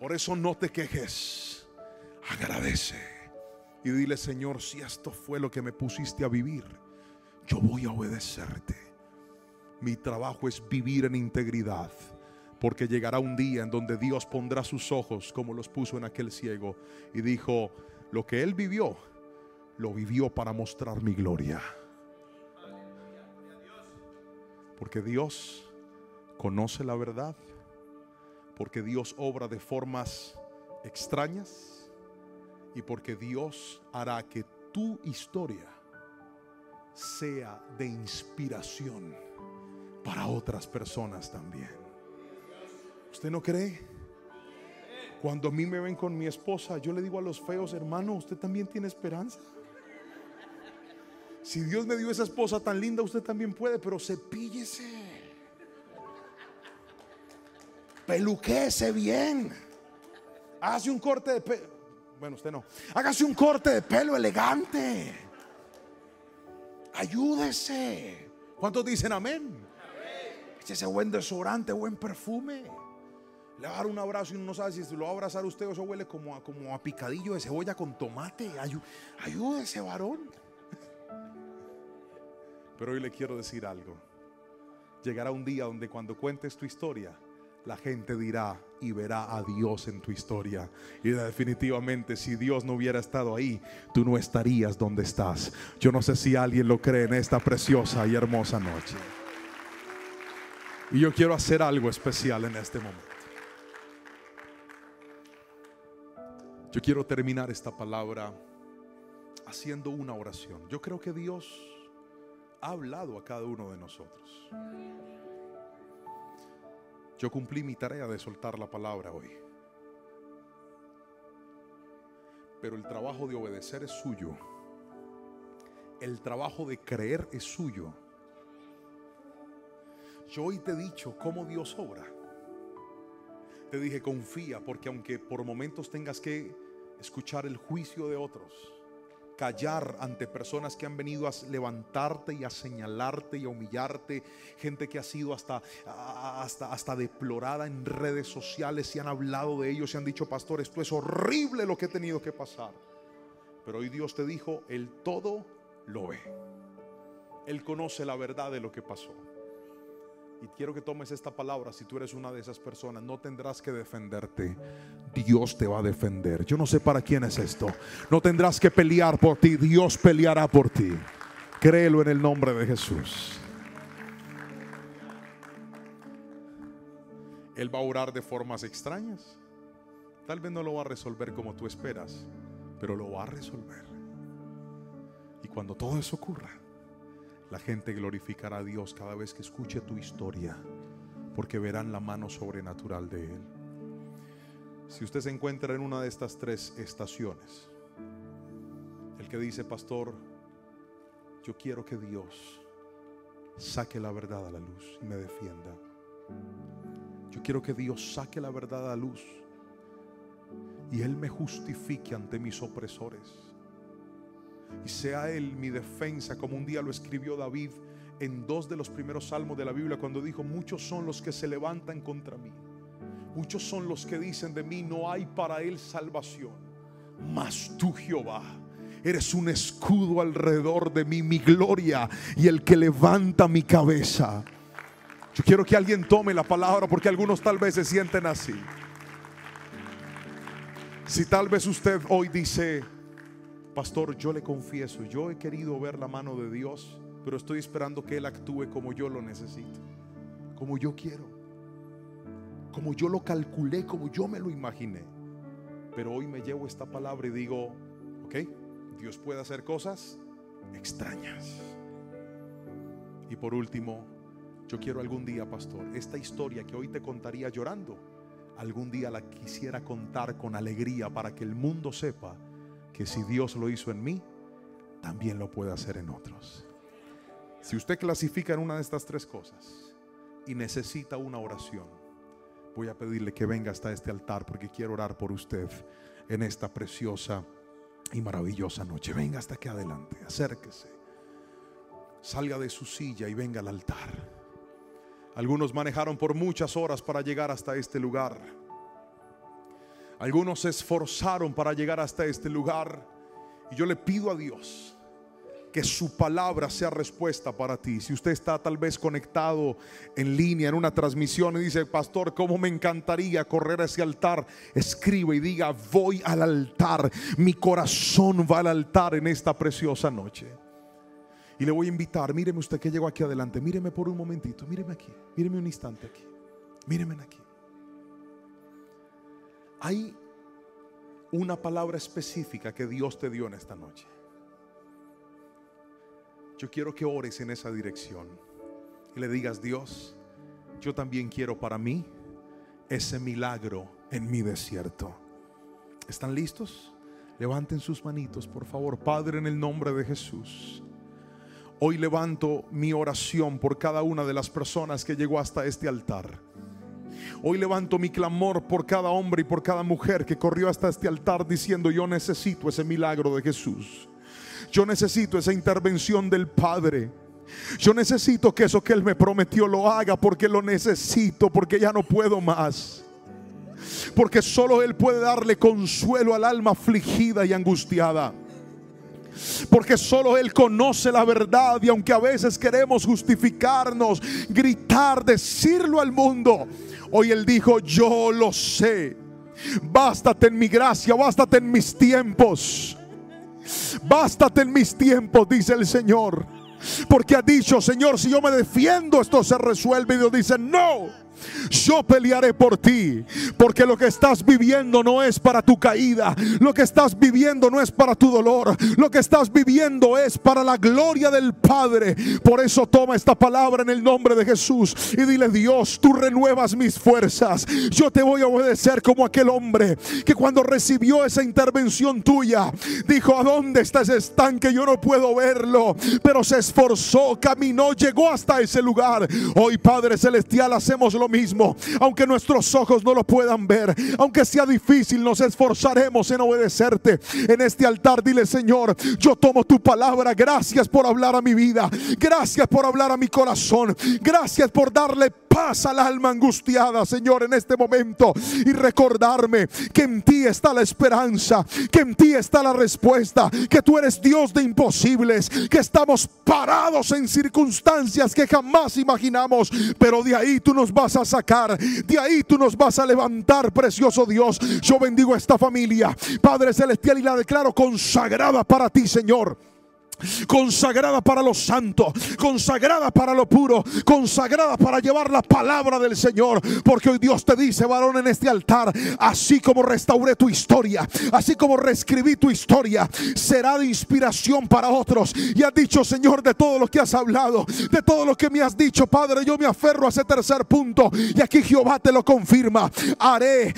Por eso no te quejes, agradece y dile, Señor, si esto fue lo que me pusiste a vivir, yo voy a obedecerte. Mi trabajo es vivir en integridad, porque llegará un día en donde Dios pondrá sus ojos como los puso en aquel ciego y dijo, lo que él vivió, lo vivió para mostrar mi gloria. Porque Dios conoce la verdad, porque Dios obra de formas extrañas, y porque Dios hará que tu historia sea de inspiración para otras personas también. ¿Usted no cree? Cuando a mí me ven con mi esposa, yo le digo a los feos: hermano, usted también tiene esperanza. Si Dios me dio esa esposa tan linda, usted también puede, pero cepíllese, peluquéese bien, hágase un corte de pelo. Bueno, usted no. Hágase un corte de pelo elegante. Ayúdese. ¿Cuántos dicen amén? Échese buen desodorante, buen perfume. Le va a dar un abrazo y uno no sabe si lo va a abrazar usted o eso huele como a picadillo de cebolla con tomate. Ayúdese, varón. Pero hoy le quiero decir algo. Llegará un día donde cuando cuentes tu historia, la gente dirá y verá a Dios en tu historia. Y definitivamente, si Dios no hubiera estado ahí, tú no estarías donde estás. Yo no sé si alguien lo cree en esta preciosa y hermosa noche. Y yo quiero hacer algo especial en este momento. Yo quiero terminar esta palabra haciendo una oración. Yo creo que Dios ha hablado a cada uno de nosotros. Yo cumplí mi tarea de soltar la palabra hoy, pero el trabajo de obedecer es suyo. El trabajo de creer es suyo. Yo hoy te he dicho cómo Dios obra. Te dije: confía, porque aunque por momentos tengas que escuchar el juicio de otros, callar ante personas que han venido a levantarte y a señalarte y a humillarte, gente que ha sido hasta deplorada en redes sociales y han hablado de ellos y han dicho: pastor, esto es horrible lo que he tenido que pasar. Pero hoy Dios te dijo: Él todo lo ve. Él conoce la verdad de lo que pasó. Y quiero que tomes esta palabra. Si tú eres una de esas personas, no tendrás que defenderte. Dios te va a defender. Yo no sé para quién es esto. No tendrás que pelear por ti. Dios peleará por ti. Créelo en el nombre de Jesús. Él va a orar de formas extrañas. Tal vez no lo va a resolver como tú esperas, pero lo va a resolver. Y cuando todo eso ocurra, la gente glorificará a Dios cada vez que escuche tu historia, porque verán la mano sobrenatural de Él. Si usted se encuentra en una de estas tres estaciones, el que dice: pastor, yo quiero que Dios saque la verdad a la luz y me defienda. Yo quiero que Dios saque la verdad a la luz y Él me justifique ante mis opresores. Y sea Él mi defensa, como un día lo escribió David en 2 de los primeros salmos de la Biblia, cuando dijo: muchos son los que se levantan contra mí, muchos son los que dicen de mí: no hay para él salvación. Mas tú, Jehová, eres un escudo alrededor de mí, mi gloria y el que levanta mi cabeza. Yo quiero que alguien tome la palabra, porque algunos tal vez se sienten así. Si tal vez usted hoy dice: pastor, yo le confieso, yo he querido ver la mano de Dios, pero estoy esperando que Él actúe como yo lo necesito, como yo quiero, como yo lo calculé, como yo me lo imaginé. Pero hoy me llevo esta palabra y digo: ok, Dios puede hacer cosas extrañas. Y por último, yo quiero algún día, pastor, esta historia que hoy te contaría llorando, algún día la quisiera contar con alegría, para que el mundo sepa que si Dios lo hizo en mí, también lo puede hacer en otros. Si usted clasifica en una de estas tres cosas y necesita una oración, voy a pedirle que venga hasta este altar, porque quiero orar por usted en esta preciosa y maravillosa noche. Venga hasta aquí adelante, acérquese, salga de su silla y venga al altar. Algunos manejaron por muchas horas para llegar hasta este lugar. Algunos se esforzaron para llegar hasta este lugar. Y yo le pido a Dios que su palabra sea respuesta para ti. Si usted está tal vez conectado en línea en una transmisión y dice: pastor, cómo me encantaría correr a ese altar, escribe y diga: voy al altar, mi corazón va al altar en esta preciosa noche. Y le voy a invitar: míreme usted que llegó aquí adelante, míreme por un momentito, míreme aquí, míreme un instante aquí, míreme aquí. Hay una palabra específica que Dios te dio en esta noche. Yo quiero que ores en esa dirección y le digas: Dios, yo también quiero para mí ese milagro en mi desierto. ¿Están listos? Levanten sus manitos, por favor. Padre, en el nombre de Jesús, hoy levanto mi oración por cada una de las personas que llegó hasta este altar. Hoy levanto mi clamor por cada hombre y por cada mujer que corrió hasta este altar diciendo: yo necesito ese milagro de Jesús. Yo necesito esa intervención del Padre. Yo necesito que eso que Él me prometió lo haga, porque lo necesito, porque ya no puedo más. Porque solo Él puede darle consuelo al alma afligida y angustiada. Porque solo Él conoce la verdad, y aunque a veces queremos justificarnos, gritar, decirlo al mundo, hoy Él dijo: yo lo sé. Bástate en mi gracia, bástate en mis tiempos. Bástate en mis tiempos, dice el Señor. Porque ha dicho: Señor, si yo me defiendo, esto se resuelve. Y Dios dice: no, yo pelearé por ti. Porque lo que estás viviendo no es para tu caída. Lo que estás viviendo no es para tu dolor. Lo que estás viviendo es para la gloria del Padre. Por eso toma esta palabra en el nombre de Jesús y dile: Dios, tú renuevas mis fuerzas. Yo te voy a obedecer como aquel hombre que cuando recibió esa intervención tuya dijo: ¿a dónde está ese estanque? Yo no puedo verlo. Pero se esforzó, caminó, llegó hasta ese lugar. Hoy, Padre Celestial, hacemos lo mismo. Aunque nuestros ojos no lo puedan ver, aunque sea difícil, nos esforzaremos en obedecerte. En este altar dile: Señor, yo tomo tu palabra. Gracias por hablar a mi vida. Gracias por hablar a mi corazón. Gracias por darle paz al alma angustiada, Señor, en este momento. Y recordarme que en ti está la esperanza, que en ti está la respuesta, que tú eres Dios de imposibles, que estamos parados en circunstancias que jamás imaginamos, pero de ahí tú nos vas a sacar, de ahí tú nos vas a levantar, precioso Dios. Yo bendigo a esta familia, Padre Celestial, y la declaro consagrada para ti, Señor. Consagrada para lo santo, consagrada para lo puro, consagrada para llevar la palabra del Señor. Porque hoy Dios te dice: varón, en este altar, así como restauré tu historia, así como reescribí tu historia, será de inspiración para otros. Y has dicho: Señor, de todo lo que has hablado, de todo lo que me has dicho, Padre, yo me aferro a ese tercer punto. Y aquí Jehová te lo confirma: haré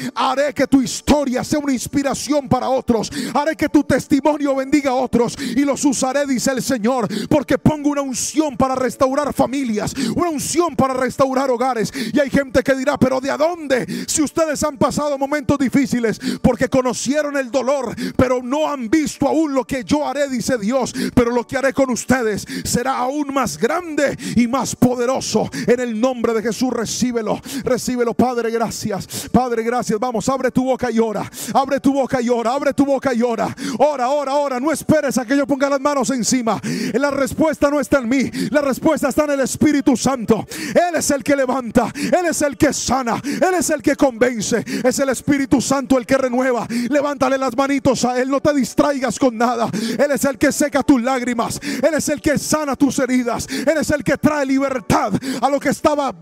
que tu historia sea una inspiración para otros. Haré que tu testimonio bendiga a otros, y los usaré, dice el Señor, porque pongo una unción para restaurar familias, una unción para restaurar hogares. Y hay gente que dirá: pero ¿de a dónde? Si ustedes han pasado momentos difíciles, porque conocieron el dolor, pero no han visto aún lo que yo haré, dice Dios. Pero lo que haré con ustedes será aún más grande y más poderoso. En el nombre de Jesús, recíbelo, recíbelo. Padre, gracias. Padre, gracias. Vamos, abre tu boca y ora. Abre tu boca y ora. Abre tu boca y ora. Ora, ora, ora. No esperes a que yo ponga las manos encima. La respuesta no está en mí, la respuesta está en el Espíritu Santo. Él es el que levanta, Él es el que sana, Él es el que convence. Es el Espíritu Santo el que renueva. Levántale las manitos a Él, no te distraigas con nada. Él es el que seca tus lágrimas, Él es el que sana tus heridas, Él es el que trae libertad a lo que estaba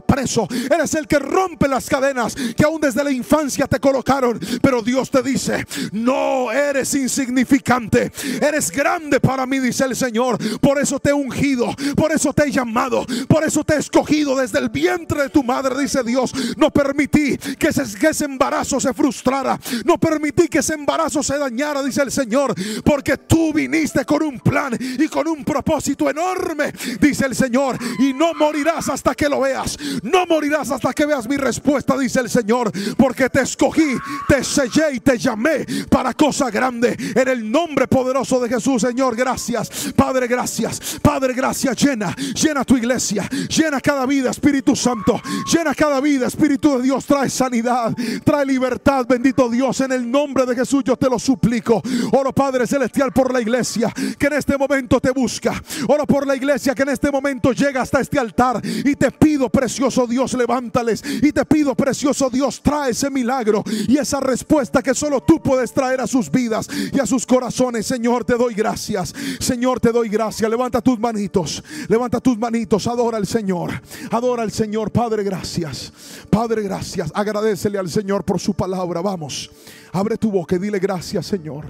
preso. Él es el que rompe las cadenas que aún desde la infancia te colocaron. Pero Dios te dice: no eres insignificante, eres grande para mí, dice el Señor. Por eso te he ungido, por eso te he llamado, por eso te he escogido desde el vientre de tu madre, dice Dios. No permití que ese embarazo se frustrara, no permití que ese embarazo se dañara, dice el Señor, porque tú viniste con un plan y con un propósito enorme, dice el Señor. Y no morirás hasta que lo veas, no morirás hasta que veas mi respuesta, dice el Señor. Porque te escogí, te sellé y te llamé para cosa grande. En el nombre poderoso de Jesús, Señor, gracias. Padre, gracias. Padre, gracias. Llena tu iglesia, llena cada vida, Espíritu Santo. Llena cada vida, Espíritu de Dios. Trae sanidad, trae libertad, bendito Dios. En el nombre de Jesús yo te lo suplico. Oro, Padre Celestial, por la iglesia que en este momento te busca. Oro por la iglesia que en este momento llega hasta este altar. Y te pido, precioso Dios, levántales. Y te pido, precioso Dios, trae ese milagro y esa respuesta que solo tú puedes traer a sus vidas y a sus corazones. Señor, te doy gracias. Señor, te doy gracias. Levanta tus manitos, levanta tus manitos. Adora al Señor, adora al Señor. Padre, gracias. Padre, gracias. Agradécele al Señor por su palabra. Vamos, abre tu boca y dile: gracias, Señor.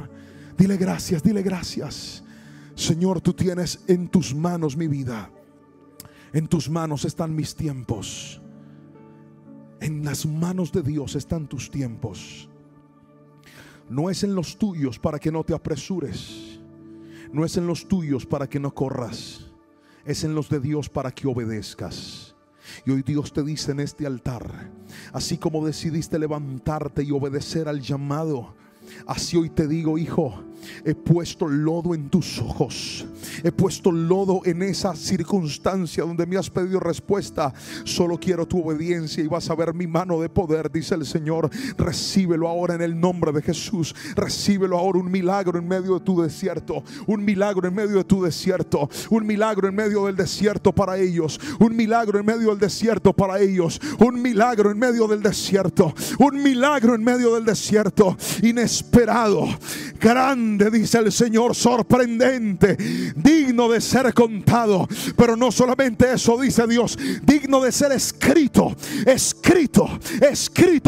Dile gracias, dile gracias. Señor, tú tienes en tus manos mi vida. En tus manos están mis tiempos. En las manos de Dios están tus tiempos. No es en los tuyos para que no te apresures. No es en los tuyos para que no corras. Es en los de Dios para que obedezcas. Y hoy Dios te dice en este altar, así como decidiste levantarte y obedecer al llamado, así hoy te digo, hijo, he puesto lodo en tus ojos. He puesto lodo en esa circunstancia donde me has pedido respuesta. Solo quiero tu obediencia y vas a ver mi mano de poder, dice el Señor. Recíbelo ahora en el nombre de Jesús. Recíbelo ahora, un milagro en medio de tu desierto. Un milagro en medio de tu desierto. Un milagro en medio del desierto para ellos. Un milagro en medio del desierto para ellos. Un milagro en medio del desierto. Un milagro en medio del desierto. Inesperado, grande, dice el Señor, sorprendente, digno de ser contado. Pero no solamente eso, dice Dios, digno de ser escrito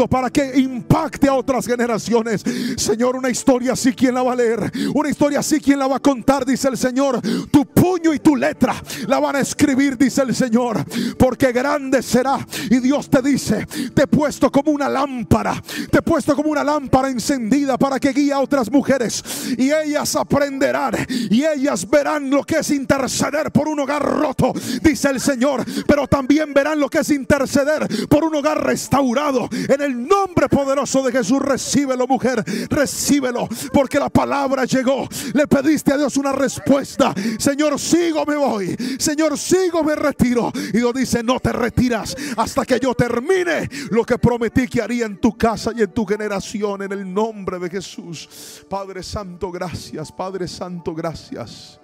para que impacte a otras generaciones. Señor, una historia así, ¿quién la va a leer? Una historia así, ¿quién la va a contar? Dice el Señor. Tu puño y tu letra la van a escribir, dice el Señor, porque grande será. Y Dios te dice, te he puesto como una lámpara, te he puesto como una lámpara encendida para que guíe a otras mujeres, y ellas aprenderán y ellas verán lo que es interceder por un hogar roto, dice el Señor, pero también verán lo que es interceder por un hogar restaurado. En el nombre poderoso de Jesús, recíbelo, mujer, recíbelo, porque la palabra llegó. Le pediste a Dios una respuesta. Señor, sigo, me voy. Señor, sigo, me retiro. Y Dios dice, no te retiras hasta que yo termine lo que prometí que haría en tu casa y en tu generación, en el nombre de Jesús. Padre Santo, gracias. Padre Santo, gracias.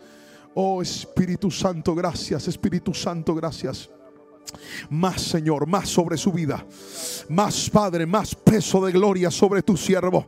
Oh Espíritu Santo, gracias. Espíritu Santo, gracias. Más, Señor, más sobre su vida. Más, Padre, más peso de gloria sobre tu siervo.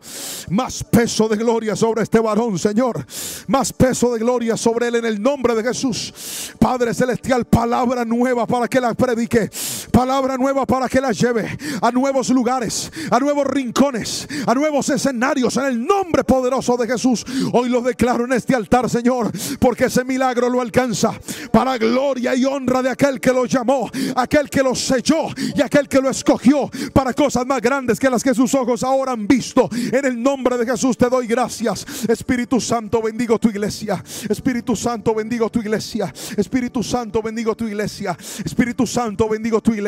Más peso de gloria sobre este varón, Señor. Más peso de gloria sobre él, en el nombre de Jesús. Padre Celestial, palabra nueva para que la predique. Palabra nueva para que la lleve a nuevos lugares, a nuevos rincones, a nuevos escenarios, en el nombre poderoso de Jesús. Hoy lo declaro en este altar, Señor, porque ese milagro lo alcanza para gloria y honra de aquel que lo llamó, aquel que lo selló y aquel que lo escogió para cosas más grandes que las que sus ojos ahora han visto. En el nombre de Jesús te doy gracias. Espíritu Santo, bendigo tu iglesia. Espíritu Santo, bendigo tu iglesia. Espíritu Santo, bendigo tu iglesia. Espíritu Santo, bendigo tu iglesia.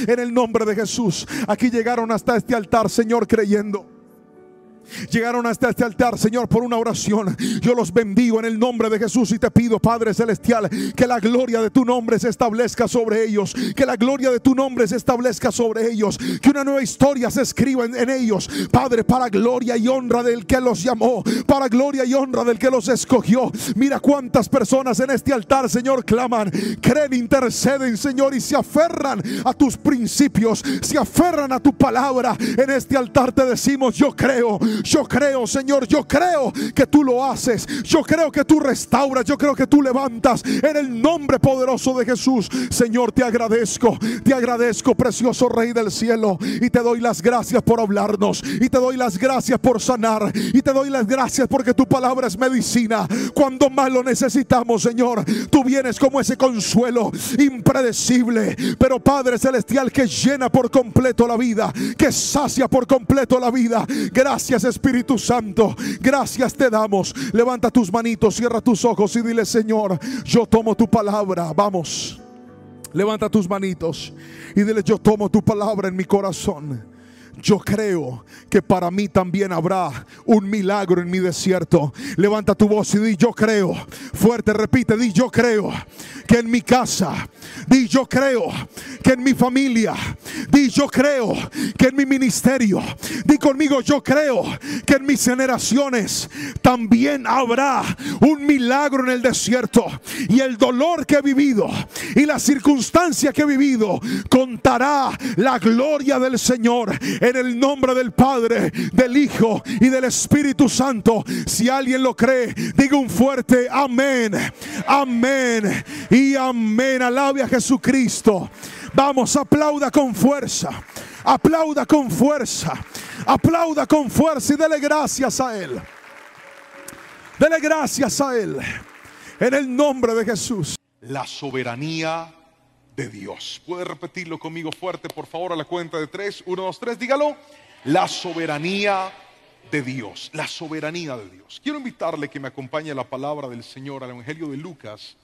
En el nombre de Jesús. Aquí llegaron hasta este altar, Señor, creyendo. Llegaron hasta este altar, Señor, por una oración. Yo los bendigo en el nombre de Jesús y te pido, Padre Celestial, que la gloria de tu nombre se establezca sobre ellos. Que la gloria de tu nombre se establezca sobre ellos. Que una nueva historia se escriba en ellos, Padre, para gloria y honra del que los llamó, para gloria y honra del que los escogió. Mira cuántas personas en este altar, Señor, claman, creen, interceden, Señor, y se aferran a tus principios, se aferran a tu palabra. En este altar te decimos, yo creo, Señor, yo creo que tú lo haces. Yo creo que tú restauras. Yo creo que tú levantas. En el nombre poderoso de Jesús, Señor, te agradezco, precioso Rey del cielo. Y te doy las gracias por hablarnos. Y te doy las gracias por sanar. Y te doy las gracias porque tu palabra es medicina. Cuando más lo necesitamos, Señor, tú vienes como ese consuelo impredecible, pero Padre Celestial, que llena por completo la vida, que sacia por completo la vida. Gracias, Espíritu Santo, gracias te damos. Levanta tus manitos, cierra tus ojos y dile, Señor, yo tomo tu palabra. Vamos, levanta tus manitos y dile, yo tomo tu palabra en mi corazón. Yo creo que para mí también habrá un milagro en mi desierto. Levanta tu voz y di, yo creo. Fuerte, repite, di, yo creo que en mi casa, di, yo creo que en mi familia, di, yo creo que en mi ministerio, di conmigo, yo creo que en mis generaciones también habrá un milagro en el desierto. Y el dolor que he vivido y la circunstancia que he vivido contará la gloria del Señor. En el nombre del Padre, del Hijo y del Espíritu Santo. Si alguien lo cree, diga un fuerte amén, amén y amén. Alabe a Jesucristo. Vamos, aplauda con fuerza, aplauda con fuerza, aplauda con fuerza y dele gracias a Él. Dele gracias a Él. En el nombre de Jesús. La soberanía de Dios. ¿Puede repetirlo conmigo fuerte, por favor, a la cuenta de 3? 1, 2, 3, dígalo. La soberanía de Dios. La soberanía de Dios. Quiero invitarle que me acompañe a la palabra del Señor, al Evangelio de Lucas,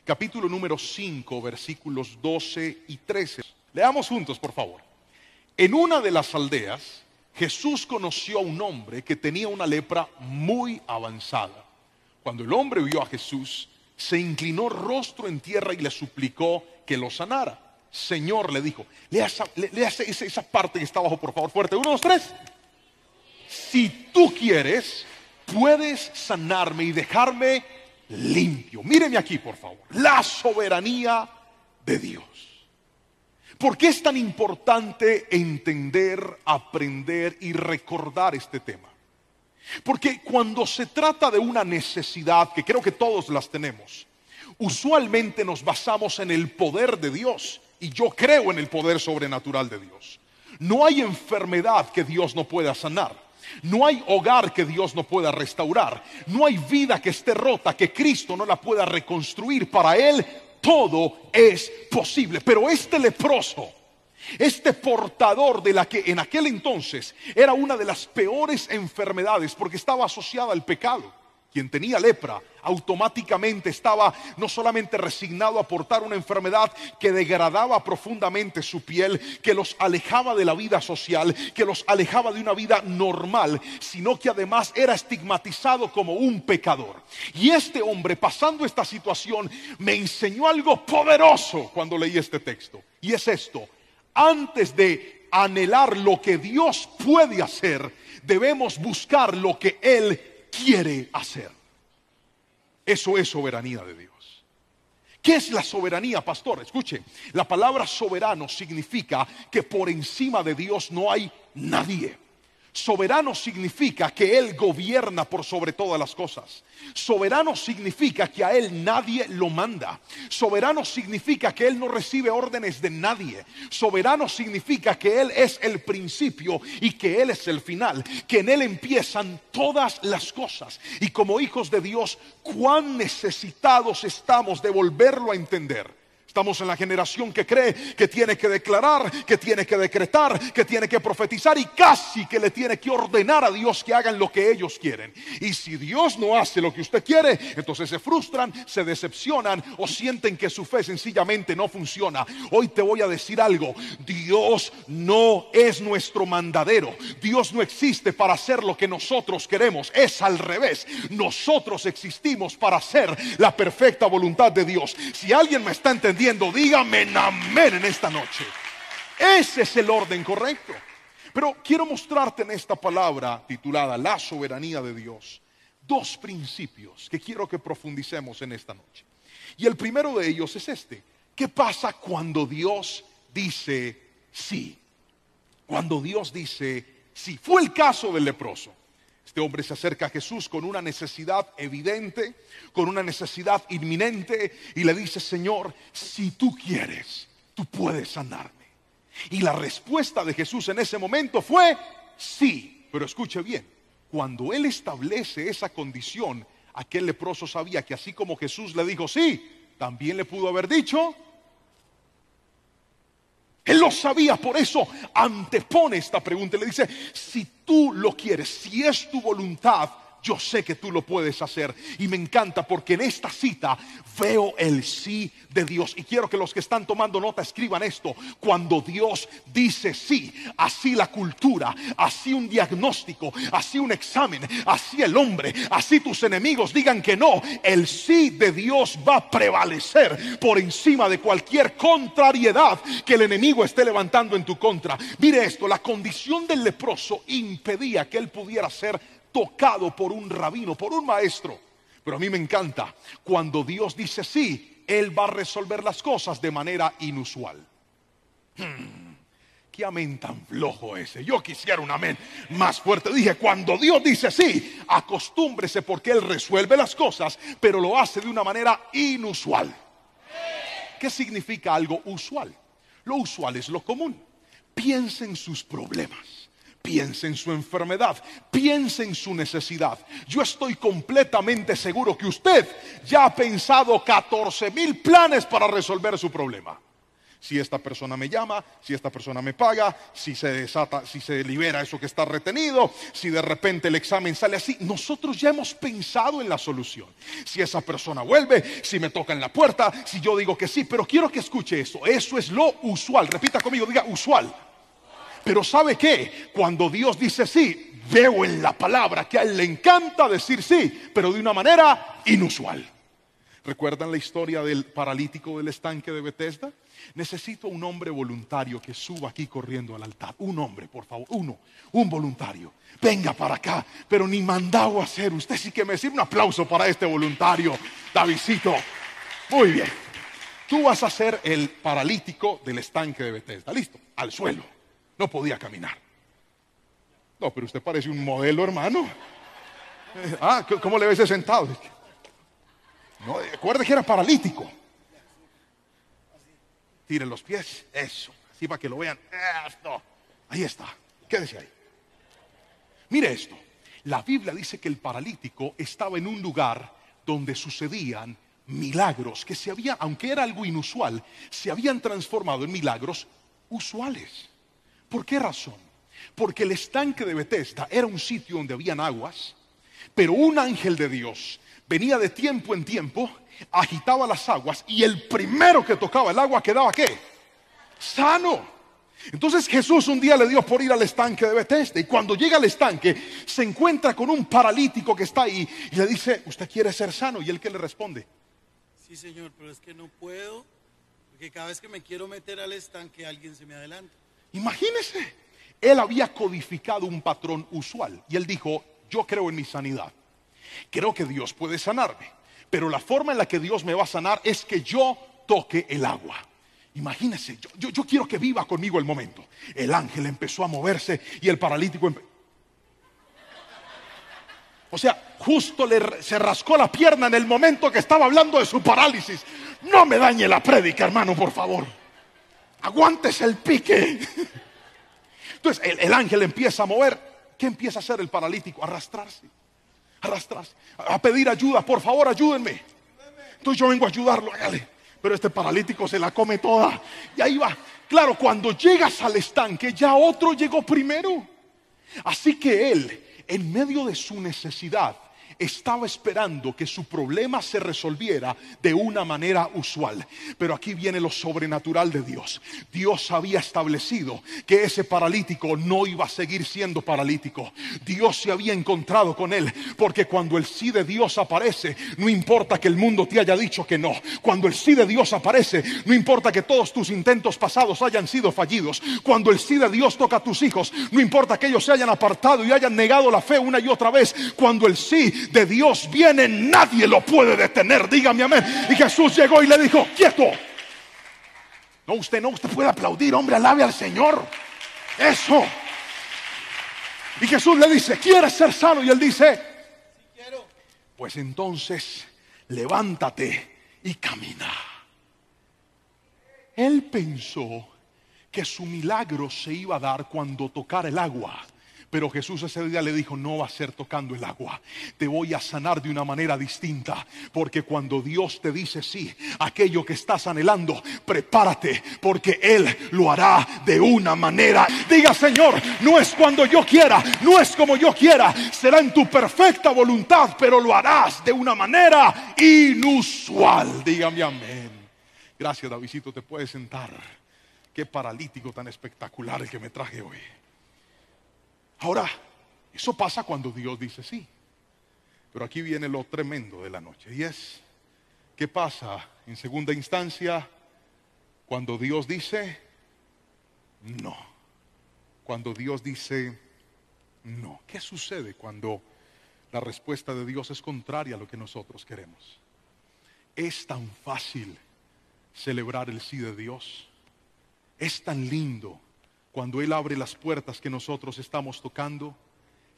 capítulo número 5, versículos 12 y 13. Leamos juntos, por favor. En una de las aldeas, Jesús conoció a un hombre que tenía una lepra muy avanzada. Cuando el hombre vio a Jesús, se inclinó rostro en tierra y le suplicó que lo sanara. Señor, le dijo, lea esa parte que está abajo, por favor, fuerte. 1, 2, 3. Si tú quieres, puedes sanarme y dejarme limpio. Míreme aquí, por favor. La soberanía de Dios. ¿Por qué es tan importante entender, aprender y recordar este tema? Porque cuando se trata de una necesidad, que creo que todos las tenemos, usualmente nos basamos en el poder de Dios. Y yo creo en el poder sobrenatural de Dios. No hay enfermedad que Dios no pueda sanar. No hay hogar que Dios no pueda restaurar. No hay vida que esté rota que Cristo no la pueda reconstruir. Para Él todo es posible. Pero este leproso, este portador de la que en aquel entonces era una de las peores enfermedades, porque estaba asociada al pecado. Quien tenía lepra automáticamente estaba no solamente resignado a portar una enfermedad que degradaba profundamente su piel, que los alejaba de la vida social, que los alejaba de una vida normal, sino que además era estigmatizado como un pecador. Y este hombre, pasando esta situación, me enseñó algo poderoso cuando leí este texto. Y es esto: antes de anhelar lo que Dios puede hacer, debemos buscar lo que Él quiere hacer. Eso es soberanía de Dios. ¿Qué es la soberanía, pastor? Escuche, la palabra soberano significa que por encima de Dios no hay nadie. Soberano significa que Él gobierna por sobre todas las cosas. Soberano significa que a Él nadie lo manda. Soberano significa que Él no recibe órdenes de nadie. Soberano significa que Él es el principio y que Él es el final. Que en Él empiezan todas las cosas. Y como hijos de Dios, cuán necesitados estamos de volverlo a entender. Estamos en la generación que cree que tiene que declarar, que tiene que decretar, que tiene que profetizar y casi que le tiene que ordenar a Dios que hagan lo que ellos quieren. Y si Dios no hace lo que usted quiere, entonces se frustran, se decepcionan o sienten que su fe sencillamente no funciona. Hoy te voy a decir algo: Dios no es nuestro mandadero. Dios no existe para hacer lo que nosotros queremos. Es al revés. Nosotros existimos para hacer la perfecta voluntad de Dios. Si alguien me está entendiendo, dígame amén en esta noche. Ese es el orden correcto. Pero quiero mostrarte en esta palabra titulada La soberanía de Dios dos principios que quiero que profundicemos en esta noche. Y el primero de ellos es este: ¿qué pasa cuando Dios dice sí? Cuando Dios dice sí. Fue el caso del leproso. Este hombre se acerca a Jesús con una necesidad evidente, con una necesidad inminente, y le dice: Señor, si tú quieres, tú puedes sanarme. Y la respuesta de Jesús en ese momento fue sí. Pero escuche bien, cuando Él establece esa condición, aquel leproso sabía que así como Jesús le dijo sí, también le pudo haber dicho. Él lo sabía, por eso antepone esta pregunta y le dice: si tú lo quieres, si es tu voluntad, yo sé que tú lo puedes hacer. Y me encanta porque en esta cita veo el sí de Dios. Y quiero que los que están tomando nota escriban esto: cuando Dios dice sí, así la cultura, así un diagnóstico, así un examen, así el hombre, así tus enemigos digan que no, el sí de Dios va a prevalecer por encima de cualquier contrariedad que el enemigo esté levantando en tu contra. Mire esto: la condición del leproso impedía que él pudiera ser tocado por un rabino, por un maestro. Pero a mí me encanta cuando Dios dice sí, Él va a resolver las cosas de manera inusual. Qué amén tan flojo ese. Yo quisiera un amén más fuerte. Dije, cuando Dios dice sí, acostúmbrese, porque Él resuelve las cosas, pero lo hace de una manera inusual. ¿Qué significa algo usual? Lo usual es lo común. Piense en sus problemas. piense en su enfermedad, piense en su necesidad. Yo estoy completamente seguro que usted ya ha pensado 14,000 planes para resolver su problema. Si esta persona me llama, si esta persona me paga, si se desata, si se libera eso que está retenido, si de repente el examen sale así. Nosotros ya hemos pensado en la solución. Si esa persona vuelve, si me toca en la puerta, si yo digo que sí. Pero quiero que escuche eso. Eso es lo usual. Repita conmigo, diga usual. Pero ¿sabe qué? Cuando Dios dice sí, veo en la palabra que a Él le encanta decir sí, pero de una manera inusual. ¿Recuerdan la historia del paralítico del estanque de Betesda? Necesito un hombre voluntario que suba aquí corriendo al altar. Un hombre, por favor, un voluntario. Venga para acá, pero ni mandado a hacer. Usted sí que me sirve. Un aplauso para este voluntario, Davidcito. Muy bien. Tú vas a ser el paralítico del estanque de Betesda. Listo, al suelo. No podía caminar. No, pero usted parece un modelo, hermano. ¿Cómo le ves sentado? No, recuerde que era paralítico. Tire los pies, eso, así para que lo vean. Esto. Ahí está, quédese ahí. Mire esto, la Biblia dice que el paralítico estaba en un lugar donde sucedían milagros que aunque era algo inusual, se habían transformado en milagros usuales. ¿Por qué razón? Porque el estanque de Betesda era un sitio donde habían aguas, pero un ángel de Dios venía de tiempo en tiempo, agitaba las aguas y el primero que tocaba el agua quedaba ¿qué? Sano. Entonces Jesús un día le dio por ir al estanque de Betesda, y cuando llega al estanque se encuentra con un paralítico que está ahí y le dice: ¿usted quiere ser sano? Y él, ¿qué le responde? Sí, Señor, pero es que no puedo, porque cada vez que me quiero meter al estanque alguien se me adelanta. Imagínese, él había codificado un patrón usual y él dijo: yo creo en mi sanidad, creo que Dios puede sanarme, pero la forma en la que Dios me va a sanar es que yo toque el agua. Imagínese, yo quiero que viva conmigo el momento. El ángel empezó a moverse y el paralítico o sea, justo se rascó la pierna en el momento que estaba hablando de su parálisis. No me dañe la prédica, hermano, por favor. Aguántese el pique. Entonces el ángel empieza a mover. ¿Qué empieza a hacer el paralítico? Arrastrarse, a pedir ayuda. Por favor, ayúdenme. Entonces yo vengo a ayudarlo, hágale. Pero este paralítico se la come toda. Y ahí va. Claro, cuando llegas al estanque, ya otro llegó primero. Así que él, en medio de su necesidad, estaba esperando que su problema se resolviera de una manera usual. Pero aquí viene lo sobrenatural de Dios. Dios había establecido que ese paralítico no iba a seguir siendo paralítico. Dios se había encontrado con él, porque cuando el sí de Dios aparece, no importa que el mundo te haya dicho que no. Cuando el sí de Dios aparece, no importa que todos tus intentos pasados hayan sido fallidos. Cuando el sí de Dios toca a tus hijos, no importa que ellos se hayan apartado y hayan negado la fe una y otra vez. Cuando el sí de Dios viene, nadie lo puede detener. Dígame amén. Y Jesús llegó y le dijo: quieto. No, usted puede aplaudir, hombre, alabe al Señor. Eso. Y Jesús le dice: ¿quieres ser sano? Y él dice: sí quiero. Pues entonces levántate y camina. Él pensó que su milagro se iba a dar cuando tocara el agua. Pero Jesús ese día le dijo: no va a ser tocando el agua, te voy a sanar de una manera distinta. Porque cuando Dios te dice sí, aquello que estás anhelando, prepárate, porque Él lo hará de una manera. Diga: Señor, no es cuando yo quiera, no es como yo quiera, será en tu perfecta voluntad, pero lo harás de una manera inusual. Dígame amén. Gracias, Davidcito, te puedes sentar. Qué paralítico tan espectacular el que me traje hoy. Ahora, eso pasa cuando Dios dice sí. Pero aquí viene lo tremendo de la noche, y es: ¿qué pasa en segunda instancia cuando Dios dice no? Cuando Dios dice no. ¿Qué sucede cuando la respuesta de Dios es contraria a lo que nosotros queremos? Es tan fácil celebrar el sí de Dios. Es tan lindo cuando Él abre las puertas que nosotros estamos tocando.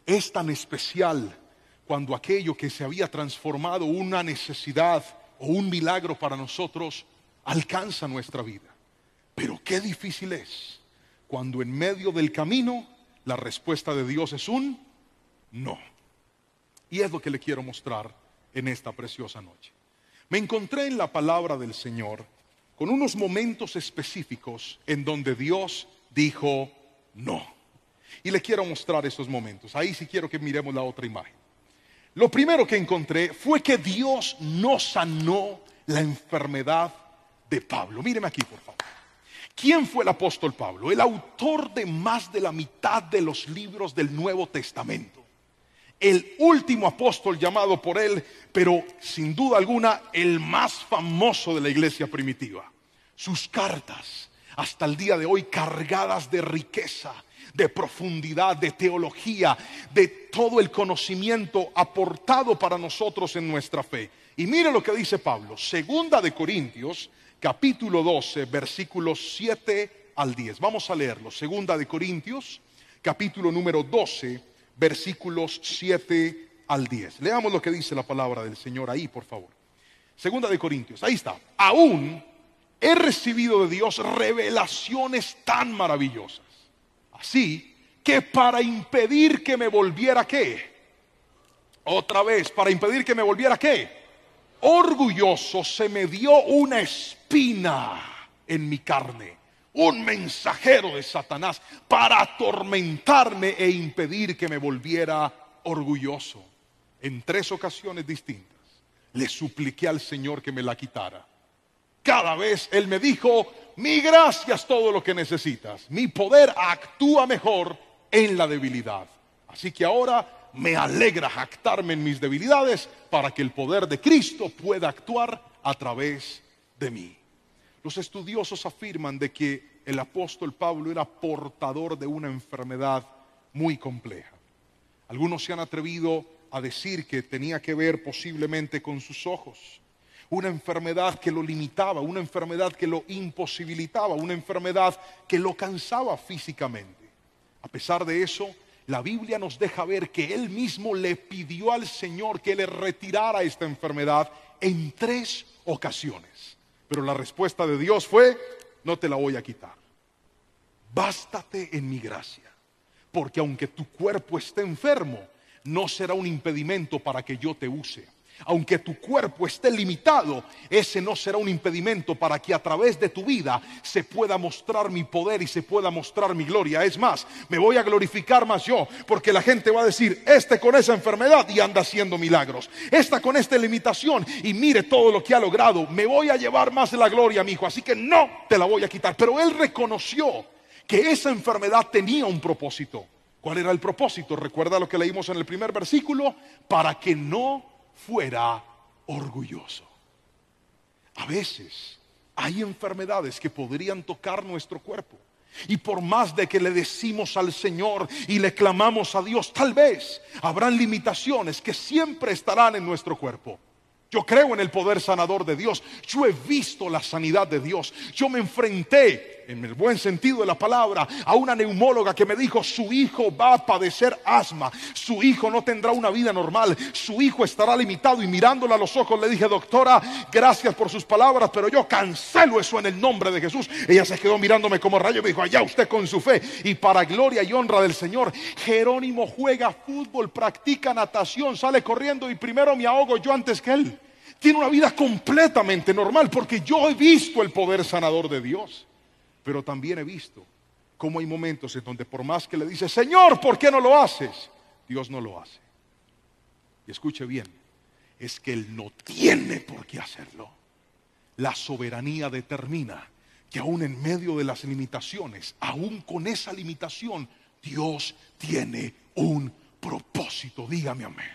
Es tan especial cuando aquello que se había transformado una necesidad o un milagro para nosotros alcanza nuestra vida. Pero qué difícil es cuando en medio del camino La respuesta de Dios es un no. Y es lo que le quiero mostrar en esta preciosa noche. Me encontré en la palabra del Señor con unos momentos específicos en donde Dios dijo no. Y le quiero mostrar esos momentos. Ahí sí quiero que miremos la otra imagen. Lo primero que encontré fue que Dios no sanó la enfermedad de Pablo. Míreme aquí, por favor. ¿Quién fue el apóstol Pablo? El autor de más de la mitad de los libros del Nuevo Testamento. El último apóstol llamado por él, pero sin duda alguna el más famoso de la iglesia primitiva. Sus cartas, hasta el día de hoy, cargadas de riqueza, de profundidad, de teología, de todo el conocimiento aportado para nosotros en nuestra fe. Y mire lo que dice Pablo, segunda de Corintios, capítulo 12, versículos 7 al 10. Vamos a leerlo. Segunda de Corintios, capítulo número 12, versículos 7 al 10. Leamos lo que dice la palabra del Señor ahí, por favor. Segunda de Corintios, ahí está. Aún he recibido de Dios revelaciones tan maravillosas. Así que para impedir que me volviera ¿qué? Otra vez, para impedir que me volviera ¿qué? Orgulloso, se me dio una espina en mi carne, un mensajero de Satanás para atormentarme e impedir que me volviera orgulloso. En 3 ocasiones distintas le supliqué al Señor que me la quitara. Cada vez Él me dijo: mi gracia es todo lo que necesitas, mi poder actúa mejor en la debilidad. Así que ahora me alegra jactarme en mis debilidades para que el poder de Cristo pueda actuar a través de mí. Los estudiosos afirman de que el apóstol Pablo era portador de una enfermedad muy compleja. Algunos se han atrevido a decir que tenía que ver posiblemente con sus ojos. Una enfermedad que lo limitaba, una enfermedad que lo imposibilitaba, una enfermedad que lo cansaba físicamente. A pesar de eso, la Biblia nos deja ver que él mismo le pidió al Señor que le retirara esta enfermedad en 3 ocasiones. Pero la respuesta de Dios fue: no te la voy a quitar. Bástate en mi gracia, porque aunque tu cuerpo esté enfermo, no será un impedimento para que yo te use. Aunque tu cuerpo esté limitado, ese no será un impedimento para que a través de tu vida se pueda mostrar mi poder y se pueda mostrar mi gloria. Es más, me voy a glorificar más yo, porque la gente va a decir: este con esa enfermedad y anda haciendo milagros, esta con esta limitación y mire todo lo que ha logrado. Me voy a llevar más de la gloria, mi hijo, así que no te la voy a quitar. Pero él reconoció que esa enfermedad tenía un propósito. ¿Cuál era el propósito? Recuerda lo que leímos en el primer versículo: para que no fuera orgulloso. A veces hay enfermedades que podrían tocar nuestro cuerpo, y por más de que le decimos al Señor y le clamamos a Dios, tal vez habrán limitaciones que siempre estarán en nuestro cuerpo. Yo creo en el poder sanador de Dios. Yo he visto la sanidad de Dios. Yo me enfrenté, en el buen sentido de la palabra, a una neumóloga que me dijo: su hijo va a padecer asma, su hijo no tendrá una vida normal, su hijo estará limitado. Y mirándola a los ojos le dije: doctora, gracias por sus palabras, pero yo cancelo eso en el nombre de Jesús. Ella se quedó mirándome como rayo y me dijo: allá usted con su fe. Y para gloria y honra del Señor, Jerónimo juega fútbol, practica natación, sale corriendo y primero me ahogo yo antes que él. Tiene una vida completamente normal, porque yo he visto el poder sanador de Dios. Pero también he visto cómo hay momentos en donde por más que le dice: Señor, ¿por qué no lo haces?, Dios no lo hace. Y escuche bien, es que Él no tiene por qué hacerlo. La soberanía determina que aún en medio de las limitaciones, aún con esa limitación, Dios tiene un propósito. Dígame amén.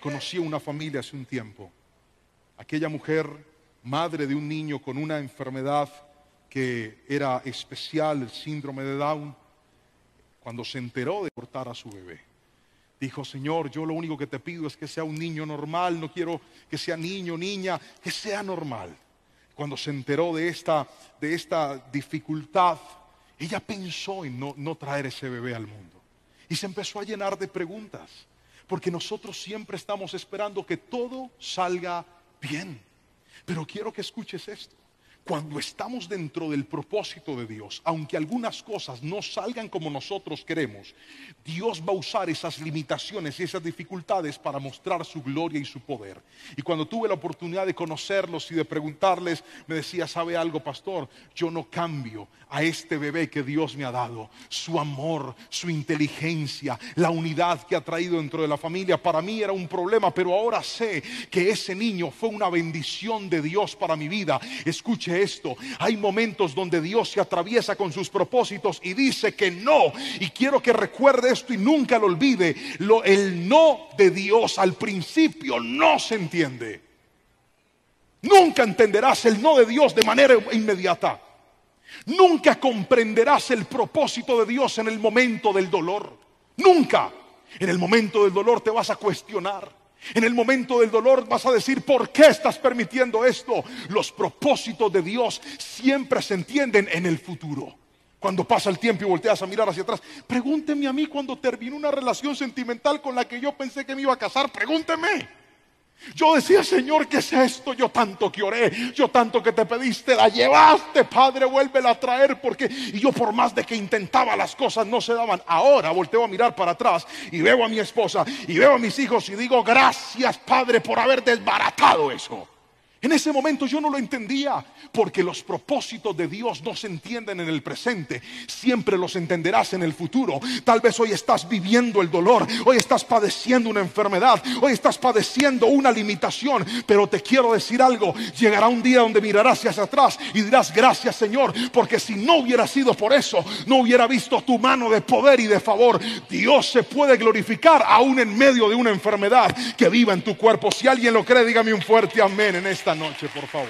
Conocí a una familia hace un tiempo. Aquella mujer, madre de un niño con una enfermedad que era especial, el síndrome de Down, cuando se enteró de abortar a su bebé, dijo: Señor, yo lo único que te pido es que sea un niño normal, no quiero que sea niño, niña, que sea normal. Cuando se enteró de esta dificultad, ella pensó en no traer ese bebé al mundo. Y se empezó a llenar de preguntas, porque nosotros siempre estamos esperando que todo salga bien. Pero quiero que escuches esto: Cuando estamos dentro del propósito de Dios, aunque algunas cosas no salgan como nosotros queremos, Dios va a usar esas limitaciones y esas dificultades para mostrar su gloria y su poder. Y cuando tuve la oportunidad de conocerlos y de preguntarles, me decía, ¿sabe algo, pastor? Yo no cambio a este bebé que Dios me ha dado. Su amor, su inteligencia, la unidad que ha traído dentro de la familia, para mí era un problema, pero ahora sé que ese niño fue una bendición de Dios para mi vida. Escuche esto, hay momentos donde Dios se atraviesa con sus propósitos y dice que no, y quiero que recuerde esto y nunca lo olvide. El no de Dios al principio no se entiende. Nunca entenderás el no de Dios de manera inmediata. Nunca comprenderás el propósito de Dios en el momento del dolor. Nunca. En el momento del dolor te vas a cuestionar. En el momento del dolor vas a decir, ¿por qué estás permitiendo esto? Los propósitos de Dios siempre se entienden en el futuro. Cuando pasa el tiempo y volteas a mirar hacia atrás, pregúnteme a mí cuando terminó una relación sentimental con la que yo pensé que me iba a casar. Pregúnteme. Yo decía, Señor, ¿qué es esto? Yo tanto que oré, yo tanto que te pediste, la llevaste, Padre, vuélvela a traer, porque y yo por más de que intentaba las cosas no se daban. Ahora volteo a mirar para atrás y veo a mi esposa y veo a mis hijos y digo, gracias, Padre, por haber desbaratado eso. En ese momento yo no lo entendía, porque los propósitos de Dios no se entienden en el presente, siempre los entenderás en el futuro. Tal vez hoy estás viviendo el dolor, hoy estás padeciendo una enfermedad, hoy estás padeciendo una limitación, pero te quiero decir algo, llegará un día donde mirarás hacia atrás y dirás, gracias, Señor, porque si no hubiera sido por eso, no hubiera visto tu mano de poder y de favor. Dios se puede glorificar aún en medio de una enfermedad que viva en tu cuerpo. Si alguien lo cree, dígame un fuerte amén en esta noche, por favor.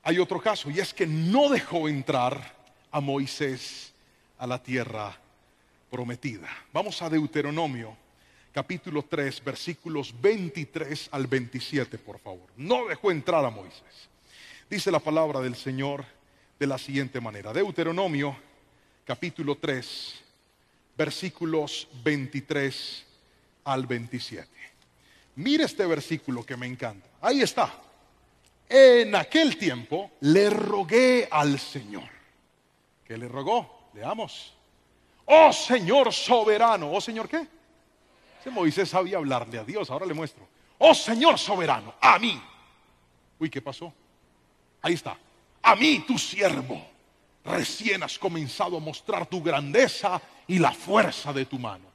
Hay otro caso, y es que no dejó entrar a Moisés a la tierra prometida. Vamos a Deuteronomio capítulo 3 versículos 23 al 27, por favor. No dejó entrar a Moisés. Dice la palabra del Señor de la siguiente manera. Deuteronomio capítulo 3 versículos 23 al 27. Mire este versículo que me encanta. Ahí está. En aquel tiempo le rogué al Señor. ¿Qué le rogó? Leamos. Oh Señor soberano. ¿Oh Señor qué? Ese Moisés sabía hablarle a Dios. Ahora le muestro. Oh Señor soberano, a mí. Uy, ¿qué pasó? Ahí está. A mí, tu siervo, recién has comenzado a mostrar tu grandeza y la fuerza de tu mano.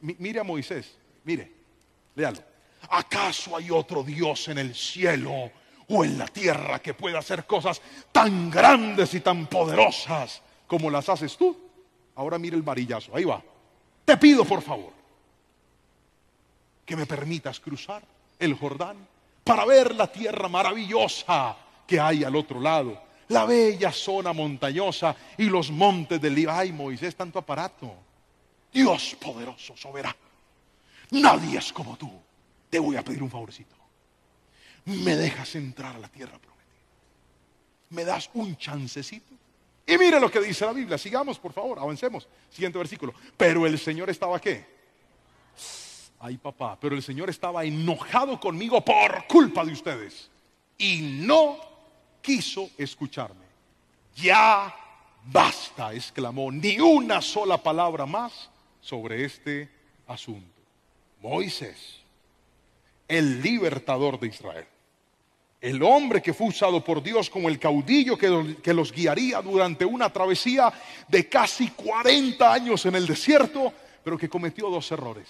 Mire a Moisés. Mire, léalo. ¿Acaso hay otro Dios en el cielo o en la tierra que pueda hacer cosas tan grandes y tan poderosas como las haces tú? Ahora mire el varillazo, ahí va. Te pido por favor que me permitas cruzar el Jordán para ver la tierra maravillosa que hay al otro lado, la bella zona montañosa y los montes del Líbano. Ay, Moisés, tanto aparato. Dios poderoso, soberano, nadie es como tú. Te voy a pedir un favorcito. Me dejas entrar a la tierra prometida. Me das un chancecito. Y mire lo que dice la Biblia. Sigamos, por favor, avancemos. Siguiente versículo. Pero el Señor estaba ¿qué? Ay, papá. Pero el Señor estaba enojado conmigo por culpa de ustedes. Y no quiso escucharme. Ya basta, exclamó. Ni una sola palabra más sobre este asunto. Moisés, el libertador de Israel, el hombre que fue usado por Dios como el caudillo que los guiaría durante una travesía de casi 40 años en el desierto, pero que cometió 2 errores.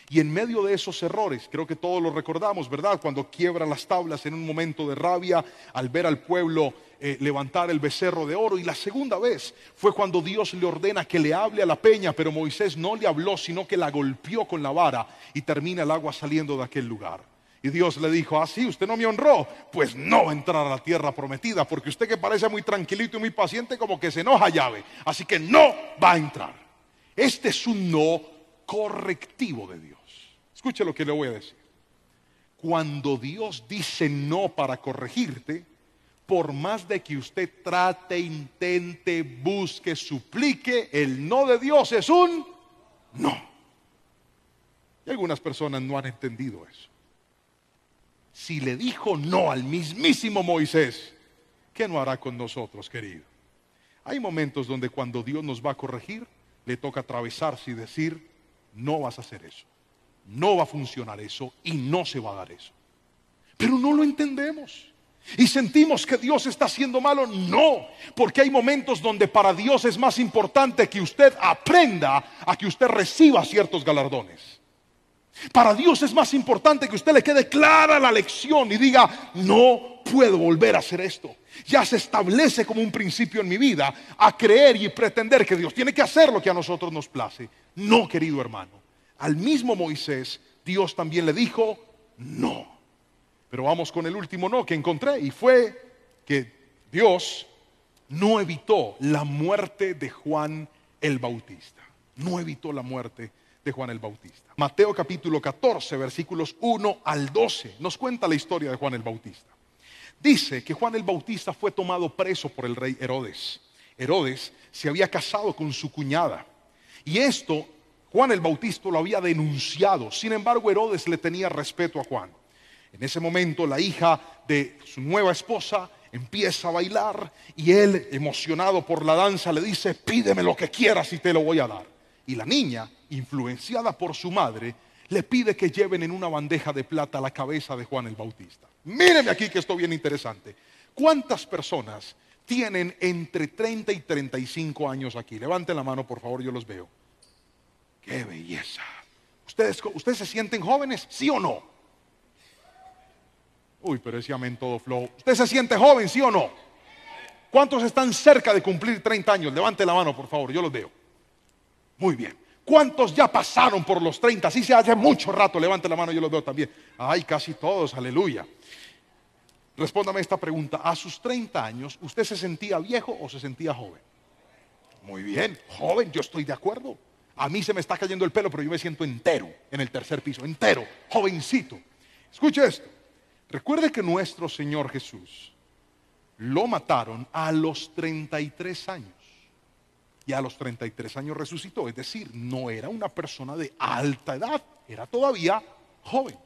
Y en medio de esos errores, creo que todos lo recordamos, ¿verdad? Cuando quiebra las tablas en un momento de rabia al ver al pueblo levantar el becerro de oro. Y la segunda vez fue cuando Dios le ordena que le hable a la peña, pero Moisés no le habló, sino que la golpeó con la vara y termina el agua saliendo de aquel lugar. Y Dios le dijo, sí, usted no me honró, pues no va a entrar a la tierra prometida, porque usted que parece muy tranquilito y muy paciente, como que se enoja llave, así que no va a entrar. Este es un no correctivo de Dios. Escuche lo que le voy a decir. Cuando Dios dice no para corregirte, por más de que usted trate, intente, busque, suplique, el no de Dios es un no. Y algunas personas no han entendido eso. Si le dijo no al mismísimo Moisés, ¿qué no hará con nosotros, querido? Hay momentos donde cuando Dios nos va a corregir, le toca atravesarse y decir, no vas a hacer eso, no va a funcionar eso y no se va a dar eso. Pero no lo entendemos. Y sentimos que Dios está haciendo malo. No, porque hay momentos donde para Dios es más importante que usted aprenda a que usted reciba ciertos galardones. Para Dios es más importante que usted le quede clara la lección y diga, no puedo volver a hacer esto. Ya se establece como un principio en mi vida a creer y pretender que Dios tiene que hacer lo que a nosotros nos place. No, querido hermano. Al mismo Moisés, Dios también le dijo, no. Pero vamos con el último no que encontré, y fue que Dios no evitó la muerte de Juan el Bautista. No evitó la muerte de Juan el Bautista. Mateo capítulo 14, versículos 1 al 12, nos cuenta la historia de Juan el Bautista. Dice que Juan el Bautista fue tomado preso por el rey Herodes. Herodes se había casado con su cuñada, y esto Juan el Bautista lo había denunciado. Sin embargo, Herodes le tenía respeto a Juan. En ese momento la hija de su nueva esposa empieza a bailar y él, emocionado por la danza, le dice, pídeme lo que quieras y te lo voy a dar. Y la niña, influenciada por su madre, le pide que lleven en una bandeja de plata la cabeza de Juan el Bautista. Míreme aquí que esto es bien interesante. ¿Cuántas personas tienen entre 30 y 35 años aquí? Levanten la mano, por favor, yo los veo. ¡Qué belleza! ¿Ustedes se sienten jóvenes? ¿Sí o no? Uy, pero ese amén todo flow. ¿Usted se siente joven, sí o no? ¿Cuántos están cerca de cumplir 30 años? Levante la mano, por favor, yo los veo. Muy bien. ¿Cuántos ya pasaron por los 30? Así se hace mucho rato, levante la mano, yo los veo también. Ay, casi todos, aleluya. Respóndame esta pregunta. ¿A sus 30 años usted se sentía viejo o se sentía joven? Muy bien, joven, yo estoy de acuerdo. A mí se me está cayendo el pelo, pero yo me siento entero en el tercer piso, entero, jovencito. Escuche esto. Recuerde que nuestro Señor Jesús lo mataron a los 33 años. Y a los 33 años resucitó. Es decir, no era una persona de alta edad, era todavía joven.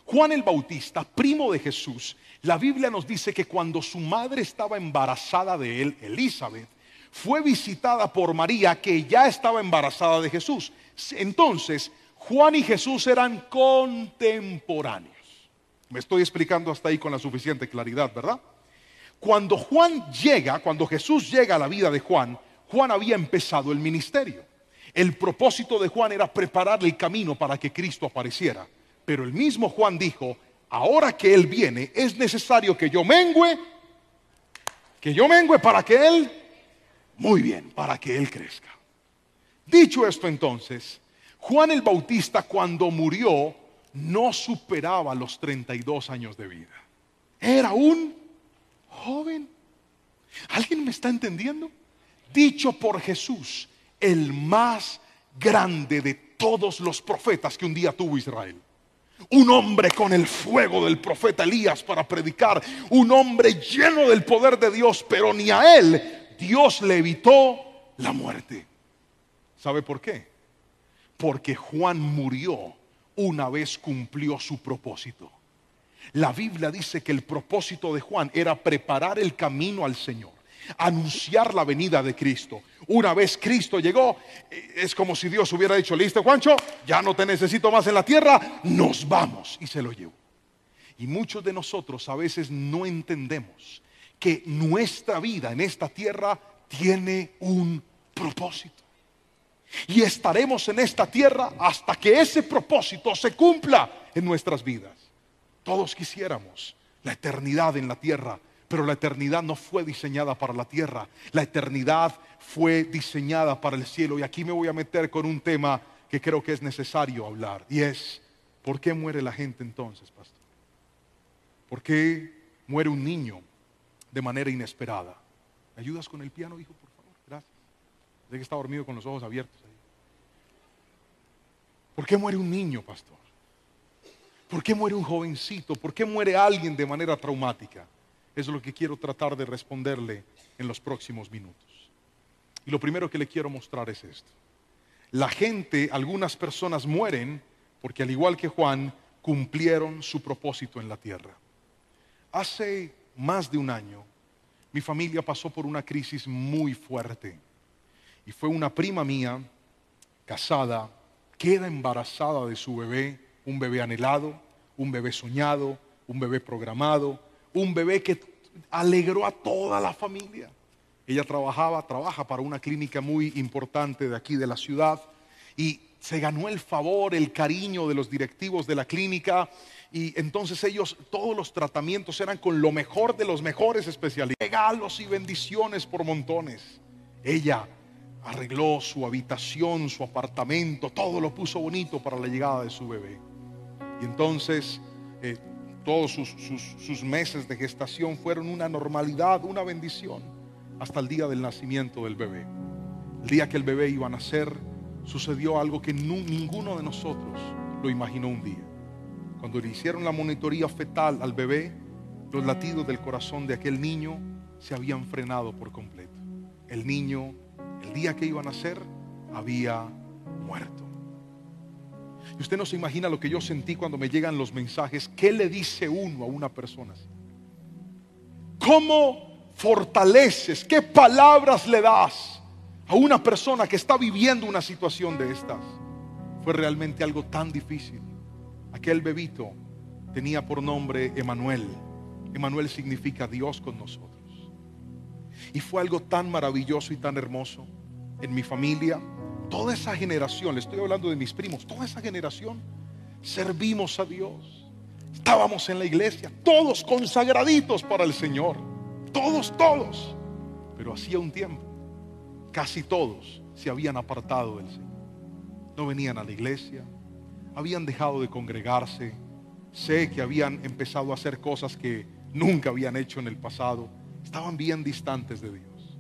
Juan el Bautista, primo de Jesús, la Biblia nos dice que cuando su madre estaba embarazada de él, Elizabeth, fue visitada por María, que ya estaba embarazada de Jesús. Entonces, Juan y Jesús eran contemporáneos. Me estoy explicando hasta ahí con la suficiente claridad, ¿verdad? Cuando Jesús llega a la vida de Juan, Juan había empezado el ministerio. El propósito de Juan era preparar el camino para que Cristo apareciera. Pero el mismo Juan dijo, ahora que Él viene, es necesario que yo mengüe para que Él, muy bien, para que Él crezca. Dicho esto entonces, Juan el Bautista cuando murió, no superaba los 32 años de vida. Era un joven. ¿Alguien me está entendiendo? Dicho por Jesús, el más grande de todos los profetas que un día tuvo Israel. Un hombre con el fuego del profeta Elías para predicar. Un hombre lleno del poder de Dios, pero ni a él Dios le evitó la muerte. ¿Sabe por qué? Porque Juan murió una vez cumplió su propósito. La Biblia dice que el propósito de Juan era preparar el camino al Señor, anunciar la venida de Cristo. Una vez Cristo llegó, es como si Dios hubiera dicho, listo Juancho, ya no te necesito más en la tierra, nos vamos, y se lo llevó. Y muchos de nosotros a veces no entendemos que nuestra vida en esta tierra tiene un propósito. Y estaremos en esta tierra hasta que ese propósito se cumpla en nuestras vidas. Todos quisiéramos la eternidad en la tierra, pero la eternidad no fue diseñada para la tierra. La eternidad fue diseñada para el cielo. Y aquí me voy a meter con un tema que creo que es necesario hablar. Y es, ¿por qué muere la gente entonces, pastor? ¿Por qué muere un niño de manera inesperada? ¿Me ayudas con el piano, hijo, por favor? Gracias. De que está dormido con los ojos abiertos ahí. ¿Por qué muere un niño, pastor? ¿Por qué muere un jovencito? ¿Por qué muere alguien de manera traumática? Eso es lo que quiero tratar de responderle en los próximos minutos. Y lo primero que le quiero mostrar es esto. La gente, algunas personas mueren porque al igual que Juan, cumplieron su propósito en la tierra. Hace más de un año, mi familia pasó por una crisis muy fuerte. Y fue una prima mía, casada, queda embarazada de su bebé, un bebé anhelado, un bebé soñado, un bebé programado, un bebé que alegró a toda la familia. Ella trabaja para una clínica muy importante de aquí de la ciudad y se ganó el favor, el cariño de los directivos de la clínica. Y entonces ellos, todos los tratamientos eran con lo mejor de los mejores especialistas, regalos y bendiciones por montones. Ella arregló su habitación, su apartamento, todo lo puso bonito para la llegada de su bebé. Y entonces todos sus meses de gestación fueron una normalidad, una bendición, hasta el día del nacimiento del bebé. El día que el bebé iba a nacer, sucedió algo que ninguno de nosotros lo imaginó un día. Cuando le hicieron la monitoría fetal al bebé, los latidos del corazón de aquel niño se habían frenado por completo. El niño, el día que iba a nacer, había muerto. Y usted no se imagina lo que yo sentí cuando me llegan los mensajes. ¿Qué le dice uno a una persona así? ¿Cómo fortaleces? ¿Qué palabras le das a una persona que está viviendo una situación de estas? Fue realmente algo tan difícil. Aquel bebito tenía por nombre Emanuel. Emanuel significa Dios con nosotros. Y fue algo tan maravilloso y tan hermoso. En mi familia, toda esa generación, le estoy hablando de mis primos, toda esa generación servimos a Dios. Estábamos en la iglesia, todos consagraditos para el Señor. Todos. Pero hacía un tiempo, casi todos se habían apartado del Señor. No venían a la iglesia, habían dejado de congregarse. Sé que habían empezado a hacer cosas que nunca habían hecho en el pasado. Estaban bien distantes de Dios.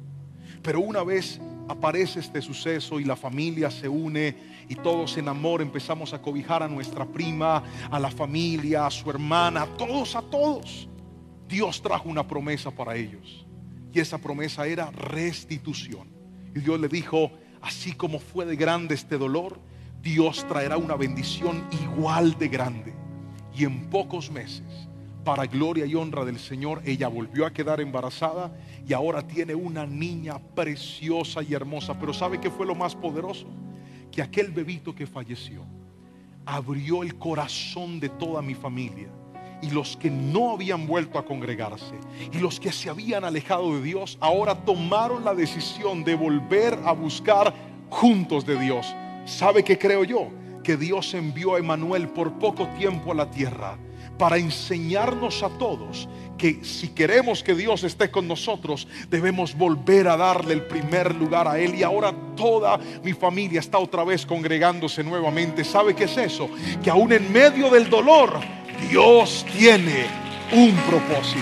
Pero una vez aparece este suceso y la familia se une y todos en amor empezamos a cobijar a nuestra prima, a la familia, a su hermana, a todos. Dios trajo una promesa para ellos y esa promesa era restitución. Y Dios le dijo: así como fue de grande este dolor, Dios traerá una bendición igual de grande. Y en pocos meses, para gloria y honra del Señor, ella volvió a quedar embarazada y ahora tiene una niña preciosa y hermosa. Pero ¿sabe qué fue lo más poderoso? Que aquel bebito que falleció abrió el corazón de toda mi familia. Y los que no habían vuelto a congregarse y los que se habían alejado de Dios, ahora tomaron la decisión de volver a buscar juntos de Dios. ¿Sabe qué creo yo? Que Dios envió a Emanuel por poco tiempo a la tierra para enseñarnos a todos que si queremos que Dios esté con nosotros, debemos volver a darle el primer lugar a Él. Y ahora toda mi familia está otra vez congregándose nuevamente. ¿Sabe qué es eso? Que aún en medio del dolor, Dios tiene un propósito.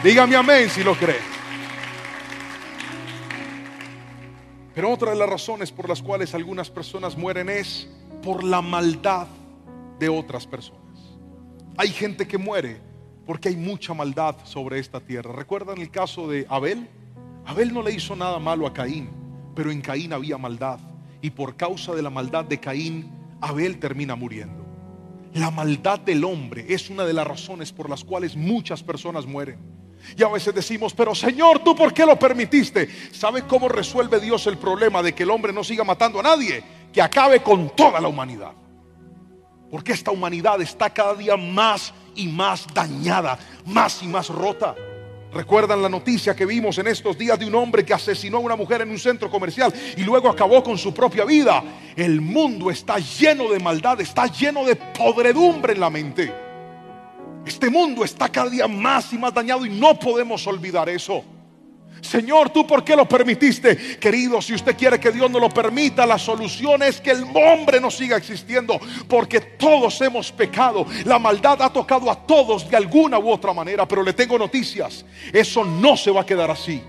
Dígame amén si lo cree. Pero otra de las razones por las cuales algunas personas mueren es por la maldad de otras personas. Hay gente que muere porque hay mucha maldad sobre esta tierra. ¿Recuerdan el caso de Abel? Abel no le hizo nada malo a Caín, pero en Caín había maldad. Y por causa de la maldad de Caín, Abel termina muriendo. La maldad del hombre es una de las razones por las cuales muchas personas mueren. Y a veces decimos: pero Señor, ¿tú por qué lo permitiste? ¿Sabe cómo resuelve Dios el problema de que el hombre no siga matando a nadie? Que acabe con toda la humanidad. Porque esta humanidad está cada día más y más dañada, más y más rota. ¿Recuerdan la noticia que vimos en estos días de un hombre que asesinó a una mujer en un centro comercial y luego acabó con su propia vida? El mundo está lleno de maldad, está lleno de podredumbre en la mente. Este mundo está cada día más y más dañado y no podemos olvidar eso. Señor, ¿tú por qué lo permitiste? Querido, si usted quiere que Dios no lo permita, la solución es que el hombre no siga existiendo, porque todos hemos pecado. La maldad ha tocado a todos de alguna u otra manera. Pero le tengo noticias: eso no se va a quedar así.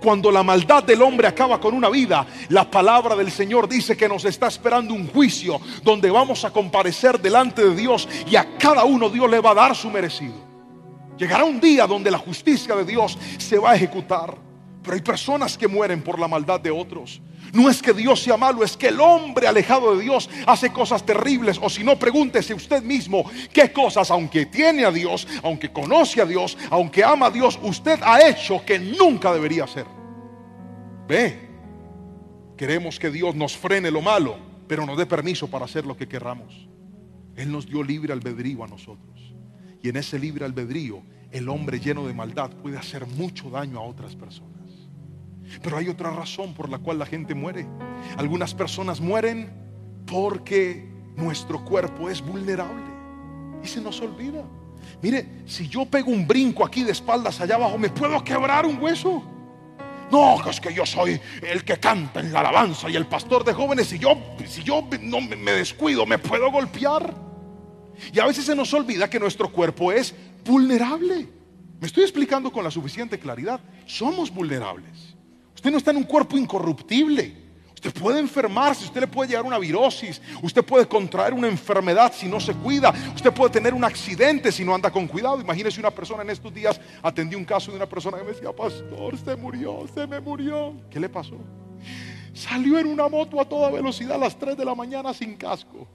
Cuando la maldad del hombre acaba con una vida, la palabra del Señor dice que nos está esperando un juicio donde vamos a comparecer delante de Dios y a cada uno Dios le va a dar su merecido. Llegará un día donde la justicia de Dios se va a ejecutar. Pero hay personas que mueren por la maldad de otros. No es que Dios sea malo, es que el hombre alejado de Dios hace cosas terribles. O si no, pregúntese usted mismo qué cosas, aunque tiene a Dios, aunque conoce a Dios, aunque ama a Dios, usted ha hecho que nunca debería hacer. Ve, queremos que Dios nos frene lo malo, pero nos dé permiso para hacer lo que querramos. Él nos dio libre albedrío a nosotros. Y en ese libre albedrío, el hombre lleno de maldad puede hacer mucho daño a otras personas. Pero hay otra razón por la cual la gente muere. Algunas personas mueren porque nuestro cuerpo es vulnerable y se nos olvida. Mire, si yo pego un brinco aquí de espaldas allá abajo, me puedo quebrar un hueso. No, es que yo soy el que canta en la alabanza y el pastor de jóvenes. Si yo no me descuido, me puedo golpear. Y a veces se nos olvida que nuestro cuerpo es vulnerable. Me estoy explicando con la suficiente claridad. Somos vulnerables. Usted no está en un cuerpo incorruptible. Usted puede enfermarse, usted le puede llegar una virosis, usted puede contraer una enfermedad si no se cuida, usted puede tener un accidente si no anda con cuidado. Imagínese una persona en estos días, atendí un caso de una persona que me decía: pastor, se me murió. ¿Qué le pasó? Salió en una moto a toda velocidad a las 3 de la mañana sin casco.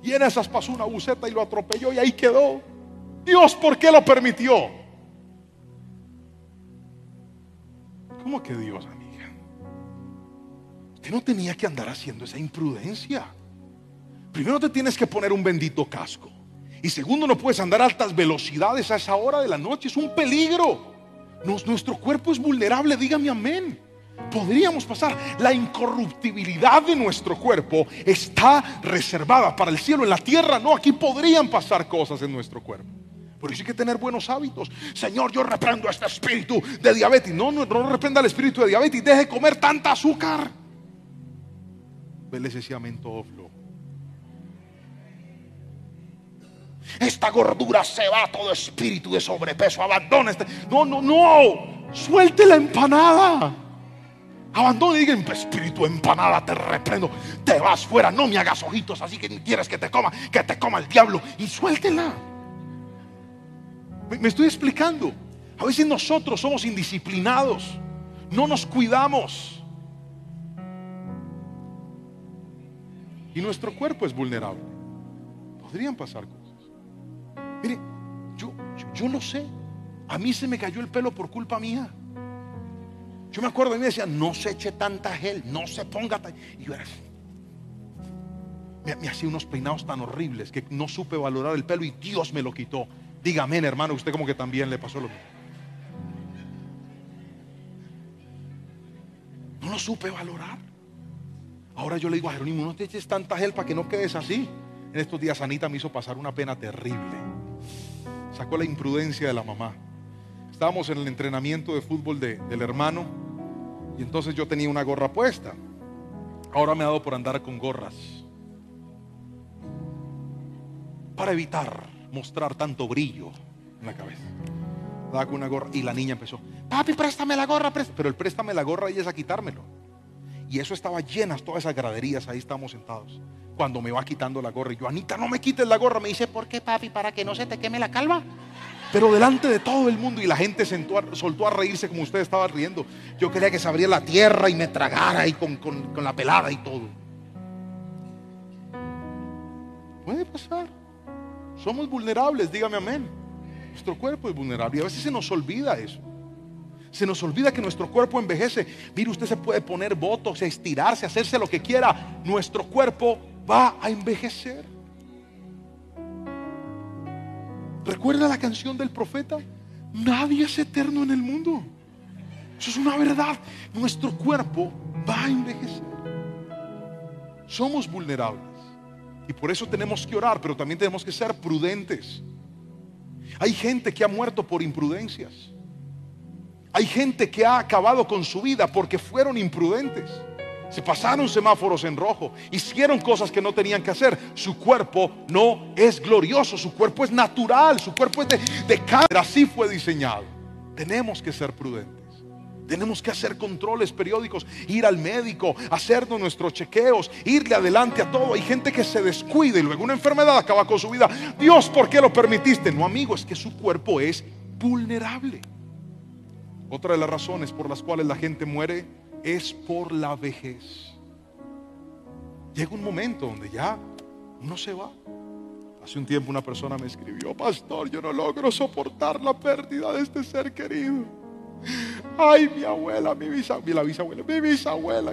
Y en esas pasó una buceta y lo atropelló y ahí quedó. Dios, ¿por qué lo permitió? ¿Cómo que Dios, amiga? Usted no tenía que andar haciendo esa imprudencia. Primero te tienes que poner un bendito casco. Y segundo, no puedes andar a altas velocidades a esa hora de la noche. Es un peligro. Nuestro cuerpo es vulnerable, dígame amén. Podríamos pasar. La incorruptibilidad de nuestro cuerpo está reservada para el cielo. En la tierra no, aquí podrían pasar cosas en nuestro cuerpo. Por eso hay que tener buenos hábitos. Señor, yo reprendo a este espíritu de diabetes. No reprenda el espíritu de diabetes. Deje de comer tanta azúcar. Vele ese amento flojo. Esta gordura se va, todo espíritu de sobrepeso. Abandona este. No. Suelte la empanada. Abandone y diga: espíritu empanada, te reprendo. Te vas fuera. No me hagas ojitos así que quieres que te coma el diablo. Y suéltela. Me estoy explicando. A veces nosotros somos indisciplinados, no nos cuidamos y nuestro cuerpo es vulnerable. Podrían pasar cosas. Mire, yo lo sé. A mí se me cayó el pelo por culpa mía. Yo me acuerdo, a mí me decían: no se eche tanta gel, no se ponga y yo era así. Me hacía unos peinados tan horribles que no supe valorar el pelo y Dios me lo quitó. Dígame, hermano, usted como que también le pasó lo mismo. No lo supe valorar. Ahora yo le digo a Jerónimo: no te eches tanta gel para que no quedes así. En estos días Anita me hizo pasar una pena terrible. Sacó la imprudencia de la mamá. Estábamos en el entrenamiento de fútbol del hermano y entonces yo tenía una gorra puesta. Ahora me ha dado por andar con gorras para evitar mostrar tanto brillo en la cabeza. Daba con una gorra y la niña empezó: papi, préstame la gorra, pero el préstame la gorra y es a quitármelo. Y eso estaba llenas, todas esas graderías, ahí estamos sentados. Cuando me va quitando la gorra y yo: Anita, no me quites la gorra. Me dice: ¿por qué, papi? ¿Para que no se te queme la calva? Pero delante de todo el mundo, y la gente soltó a reírse como usted estaba riendo. Yo quería que se abriera la tierra y me tragara ahí con la pelada y todo. Puede pasar. Somos vulnerables, dígame amén. Nuestro cuerpo es vulnerable y a veces se nos olvida eso. Se nos olvida que nuestro cuerpo envejece. Mire, usted se puede poner botox, estirarse, hacerse lo que quiera. Nuestro cuerpo va a envejecer. ¿Recuerda la canción del profeta? Nadie es eterno en el mundo. Eso es una verdad. Nuestro cuerpo va a envejecer. Somos vulnerables. Y por eso tenemos que orar, pero también tenemos que ser prudentes. Hay gente que ha muerto por imprudencias. Hay gente que ha acabado con su vida porque fueron imprudentes. Se pasaron semáforos en rojo, hicieron cosas que no tenían que hacer. Su cuerpo no es glorioso, su cuerpo es natural, su cuerpo es de carne. Así fue diseñado. Tenemos que ser prudentes. Tenemos que hacer controles periódicos, ir al médico, hacernos nuestros chequeos, irle adelante a todo. Hay gente que se descuida y luego una enfermedad acaba con su vida. Dios, ¿por qué lo permitiste? No, amigo, es que su cuerpo es vulnerable. Otra de las razones por las cuales la gente muere es por la vejez. Llega un momento donde ya uno se va. Hace un tiempo una persona me escribió: pastor, yo no logro soportar la pérdida de este ser querido. Ay, mi abuela, mi bisabuela,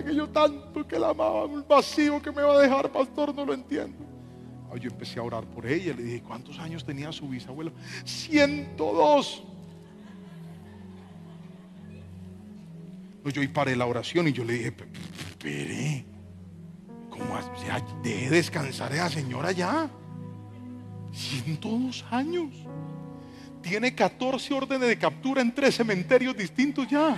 que yo tanto que la amaba, un vacío que me va a dejar, pastor, no lo entiendo. Ay, yo empecé a orar por ella, le dije: ¿cuántos años tenía su bisabuela? 102. Pues yo ahí paré la oración y yo le dije: espere, ¿cómo así? Ya, deje descansar a esa señora ya. 102 años. Tiene 14 órdenes de captura en 3 cementerios distintos ya.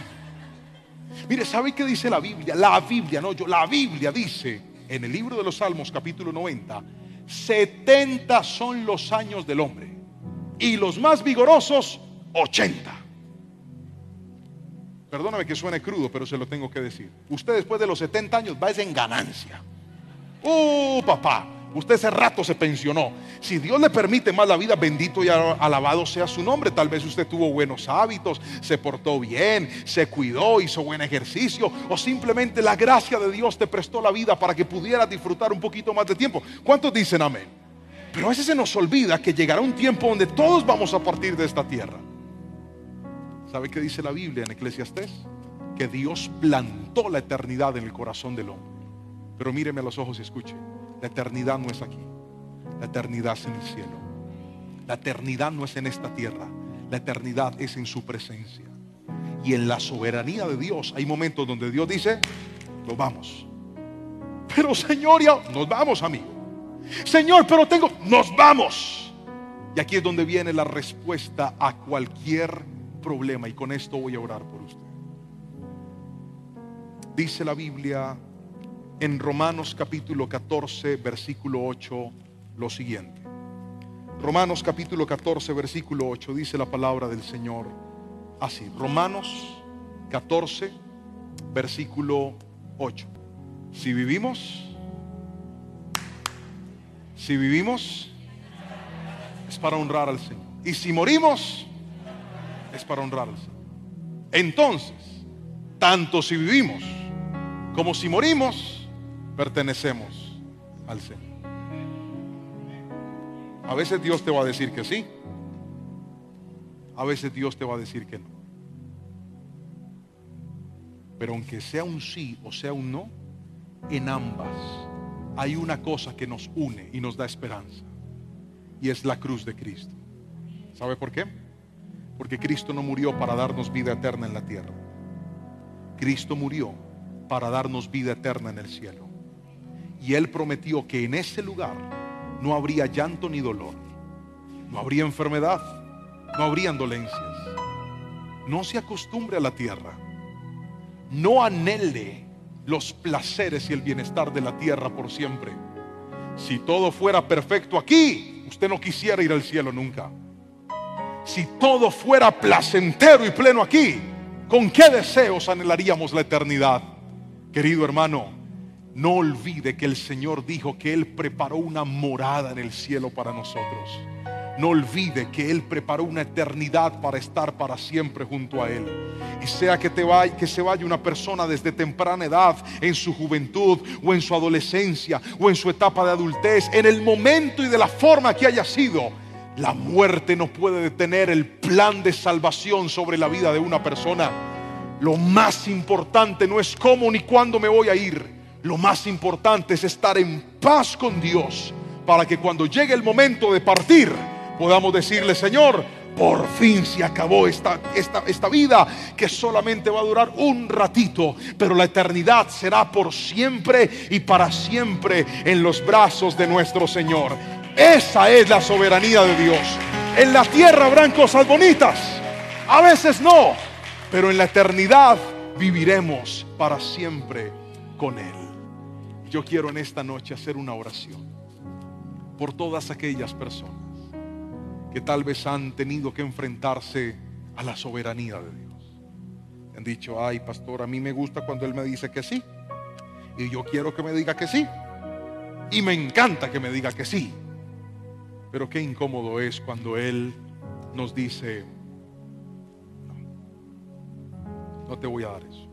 Mire, ¿sabe qué dice la Biblia? La Biblia dice en el libro de los Salmos, capítulo 90: 70 son los años del hombre, y los más vigorosos 80. Perdóname que suene crudo, pero se lo tengo que decir. Usted después de los 70 años va en ganancia. Papá, usted hace rato se pensionó. Si Dios le permite más la vida, bendito y alabado sea su nombre. Tal vez usted tuvo buenos hábitos, se portó bien, se cuidó, hizo buen ejercicio, o simplemente la gracia de Dios te prestó la vida para que pudieras disfrutar un poquito más de tiempo. ¿Cuántos dicen amén? Pero a veces se nos olvida que llegará un tiempo donde todos vamos a partir de esta tierra. ¿Sabe qué dice la Biblia en Eclesiastés? Que Dios plantó la eternidad en el corazón del hombre. Pero míreme a los ojos y escuche: la eternidad no es aquí, la eternidad es en el cielo. La eternidad no es en esta tierra, la eternidad es en su presencia. Y en la soberanía de Dios hay momentos donde Dios dice: nos vamos. Pero Señor, ya nos vamos, amigo. Señor, pero nos vamos. Y aquí es donde viene la respuesta a cualquier problema, y con esto voy a orar por usted. Dice la Biblia en Romanos capítulo 14 versículo 8 lo siguiente. Romanos capítulo 14 versículo 8 dice la palabra del Señor así. Romanos 14 versículo 8. Si vivimos es para honrar al Señor, y si morimos es para honrar al Señor. Entonces, tanto si vivimos como si morimos, pertenecemos al Señor. A veces Dios te va a decir que sí, a veces Dios te va a decir que no. Pero aunque sea un sí o sea un no, en ambas hay una cosa que nos une y nos da esperanza, y es la cruz de Cristo. ¿Sabe por qué? Porque Cristo no murió para darnos vida eterna en la tierra. Cristo murió para darnos vida eterna en el cielo. Y Él prometió que en ese lugar no habría llanto ni dolor, no habría enfermedad, no habrían dolencias. No se acostumbre a la tierra, no anhele los placeres y el bienestar de la tierra por siempre. Si todo fuera perfecto aquí, usted no quisiera ir al cielo nunca. Si todo fuera placentero y pleno aquí, ¿con qué deseos anhelaríamos la eternidad? Querido hermano, no olvide que el Señor dijo que Él preparó una morada en el cielo para nosotros. No olvide que Él preparó una eternidad para estar para siempre junto a Él. Y sea que se vaya una persona desde temprana edad, en su juventud o en su adolescencia o en su etapa de adultez, en el momento y de la forma que haya sido, la muerte no puede detener el plan de salvación sobre la vida de una persona. Lo más importante no es cómo ni cuándo me voy a ir. Lo más importante es estar en paz con Dios, para que cuando llegue el momento de partir podamos decirle: Señor, por fin se acabó esta vida, que solamente va a durar un ratito, pero la eternidad será por siempre y para siempre en los brazos de nuestro Señor. Esa es la soberanía de Dios. En la tierra habrán cosas bonitas, a veces no, pero en la eternidad viviremos para siempre con Él. Yo quiero en esta noche hacer una oración por todas aquellas personas que tal vez han tenido que enfrentarse a la soberanía de Dios. Han dicho: ay, pastor, a mí me gusta cuando Él me dice que sí, y yo quiero que me diga que sí, y me encanta que me diga que sí. Pero qué incómodo es cuando Él nos dice: No te voy a dar eso.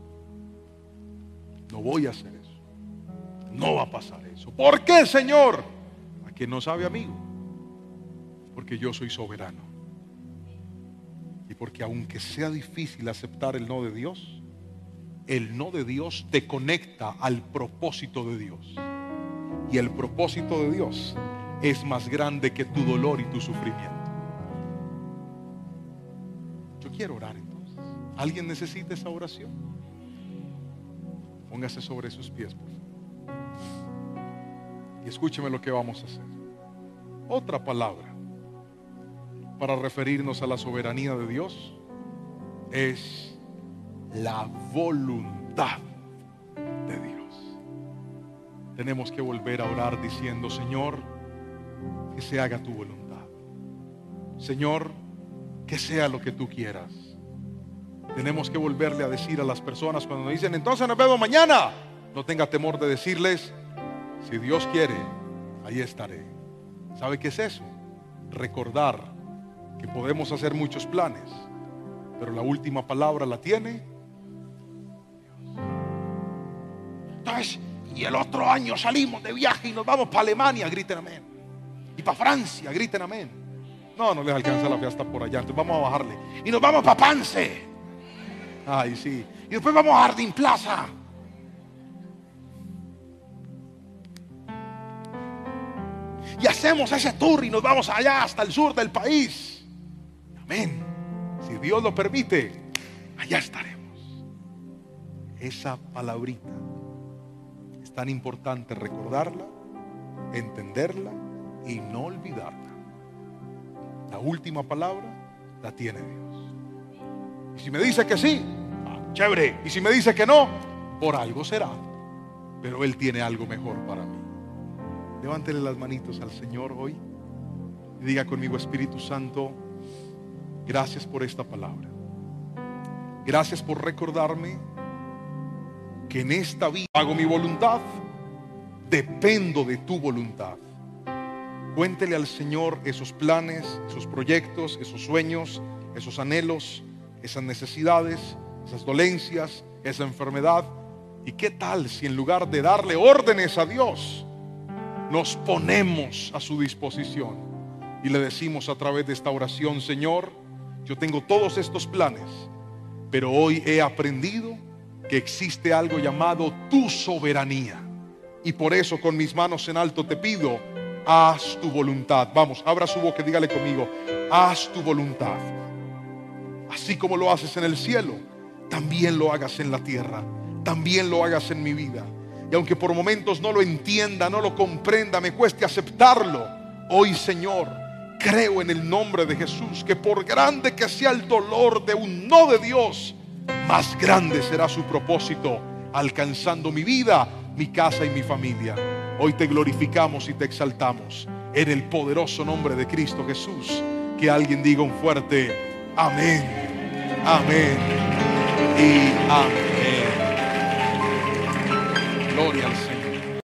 No voy a hacer eso. No va a pasar eso. ¿Por qué, Señor? A quien no sabe, amigo. Porque yo soy soberano. Y porque aunque sea difícil aceptar el no de Dios, el no de Dios te conecta al propósito de Dios. Y el propósito de Dios es más grande que tu dolor y tu sufrimiento. Yo quiero orar entonces. ¿Alguien necesita esa oración? Póngase sobre sus pies, por favor. Y escúcheme lo que vamos a hacer. Otra palabra para referirnos a la soberanía de Dios es la voluntad de Dios. Tenemos que volver a orar diciendo: Señor, que se haga tu voluntad. Señor, que sea lo que tú quieras. Tenemos que volverle a decir a las personas cuando nos dicen: entonces nos vemos mañana. No tenga temor de decirles: si Dios quiere, ahí estaré. ¿Sabe qué es eso? Recordar que podemos hacer muchos planes, pero la última palabra la tiene Dios. Entonces, y el otro año salimos de viaje y nos vamos para Alemania, griten amén. Y para Francia, griten amén. No les alcanza la fe hasta por allá, entonces vamos a bajarle. Y nos vamos para Pance. Ay, sí. Y después vamos a Jardín Plaza. Y hacemos ese tour y nos vamos allá hasta el sur del país. Amén. Si Dios lo permite, allá estaremos. Esa palabrita es tan importante recordarla, entenderla y no olvidarla. La última palabra la tiene Dios. Y si me dice que sí, chévere. Y si me dice que no, por algo será. Pero Él tiene algo mejor para mí. Levántele las manitos al Señor hoy y diga conmigo: Espíritu Santo, gracias por esta palabra. Gracias por recordarme que en esta vida hago mi voluntad, dependo de tu voluntad. Cuéntele al Señor esos planes, esos proyectos, esos sueños, esos anhelos, esas necesidades, esas dolencias, esa enfermedad. ¿Y qué tal si en lugar de darle órdenes a Dios, nos ponemos a su disposición y le decimos a través de esta oración: Señor, yo tengo todos estos planes, pero hoy he aprendido que existe algo llamado tu soberanía, y por eso con mis manos en alto te pido: haz tu voluntad. Vamos, abra su boca y dígale conmigo: haz tu voluntad. Así como lo haces en el cielo, también lo hagas en la tierra, también lo hagas en mi vida. Y aunque por momentos no lo entienda, no lo comprenda, me cueste aceptarlo, hoy, Señor, creo en el nombre de Jesús que por grande que sea el dolor de un no de Dios, más grande será su propósito, alcanzando mi vida, mi casa y mi familia. Hoy te glorificamos y te exaltamos en el poderoso nombre de Cristo Jesús. Que alguien diga un fuerte amén, amén y amén. Gloria al Señor.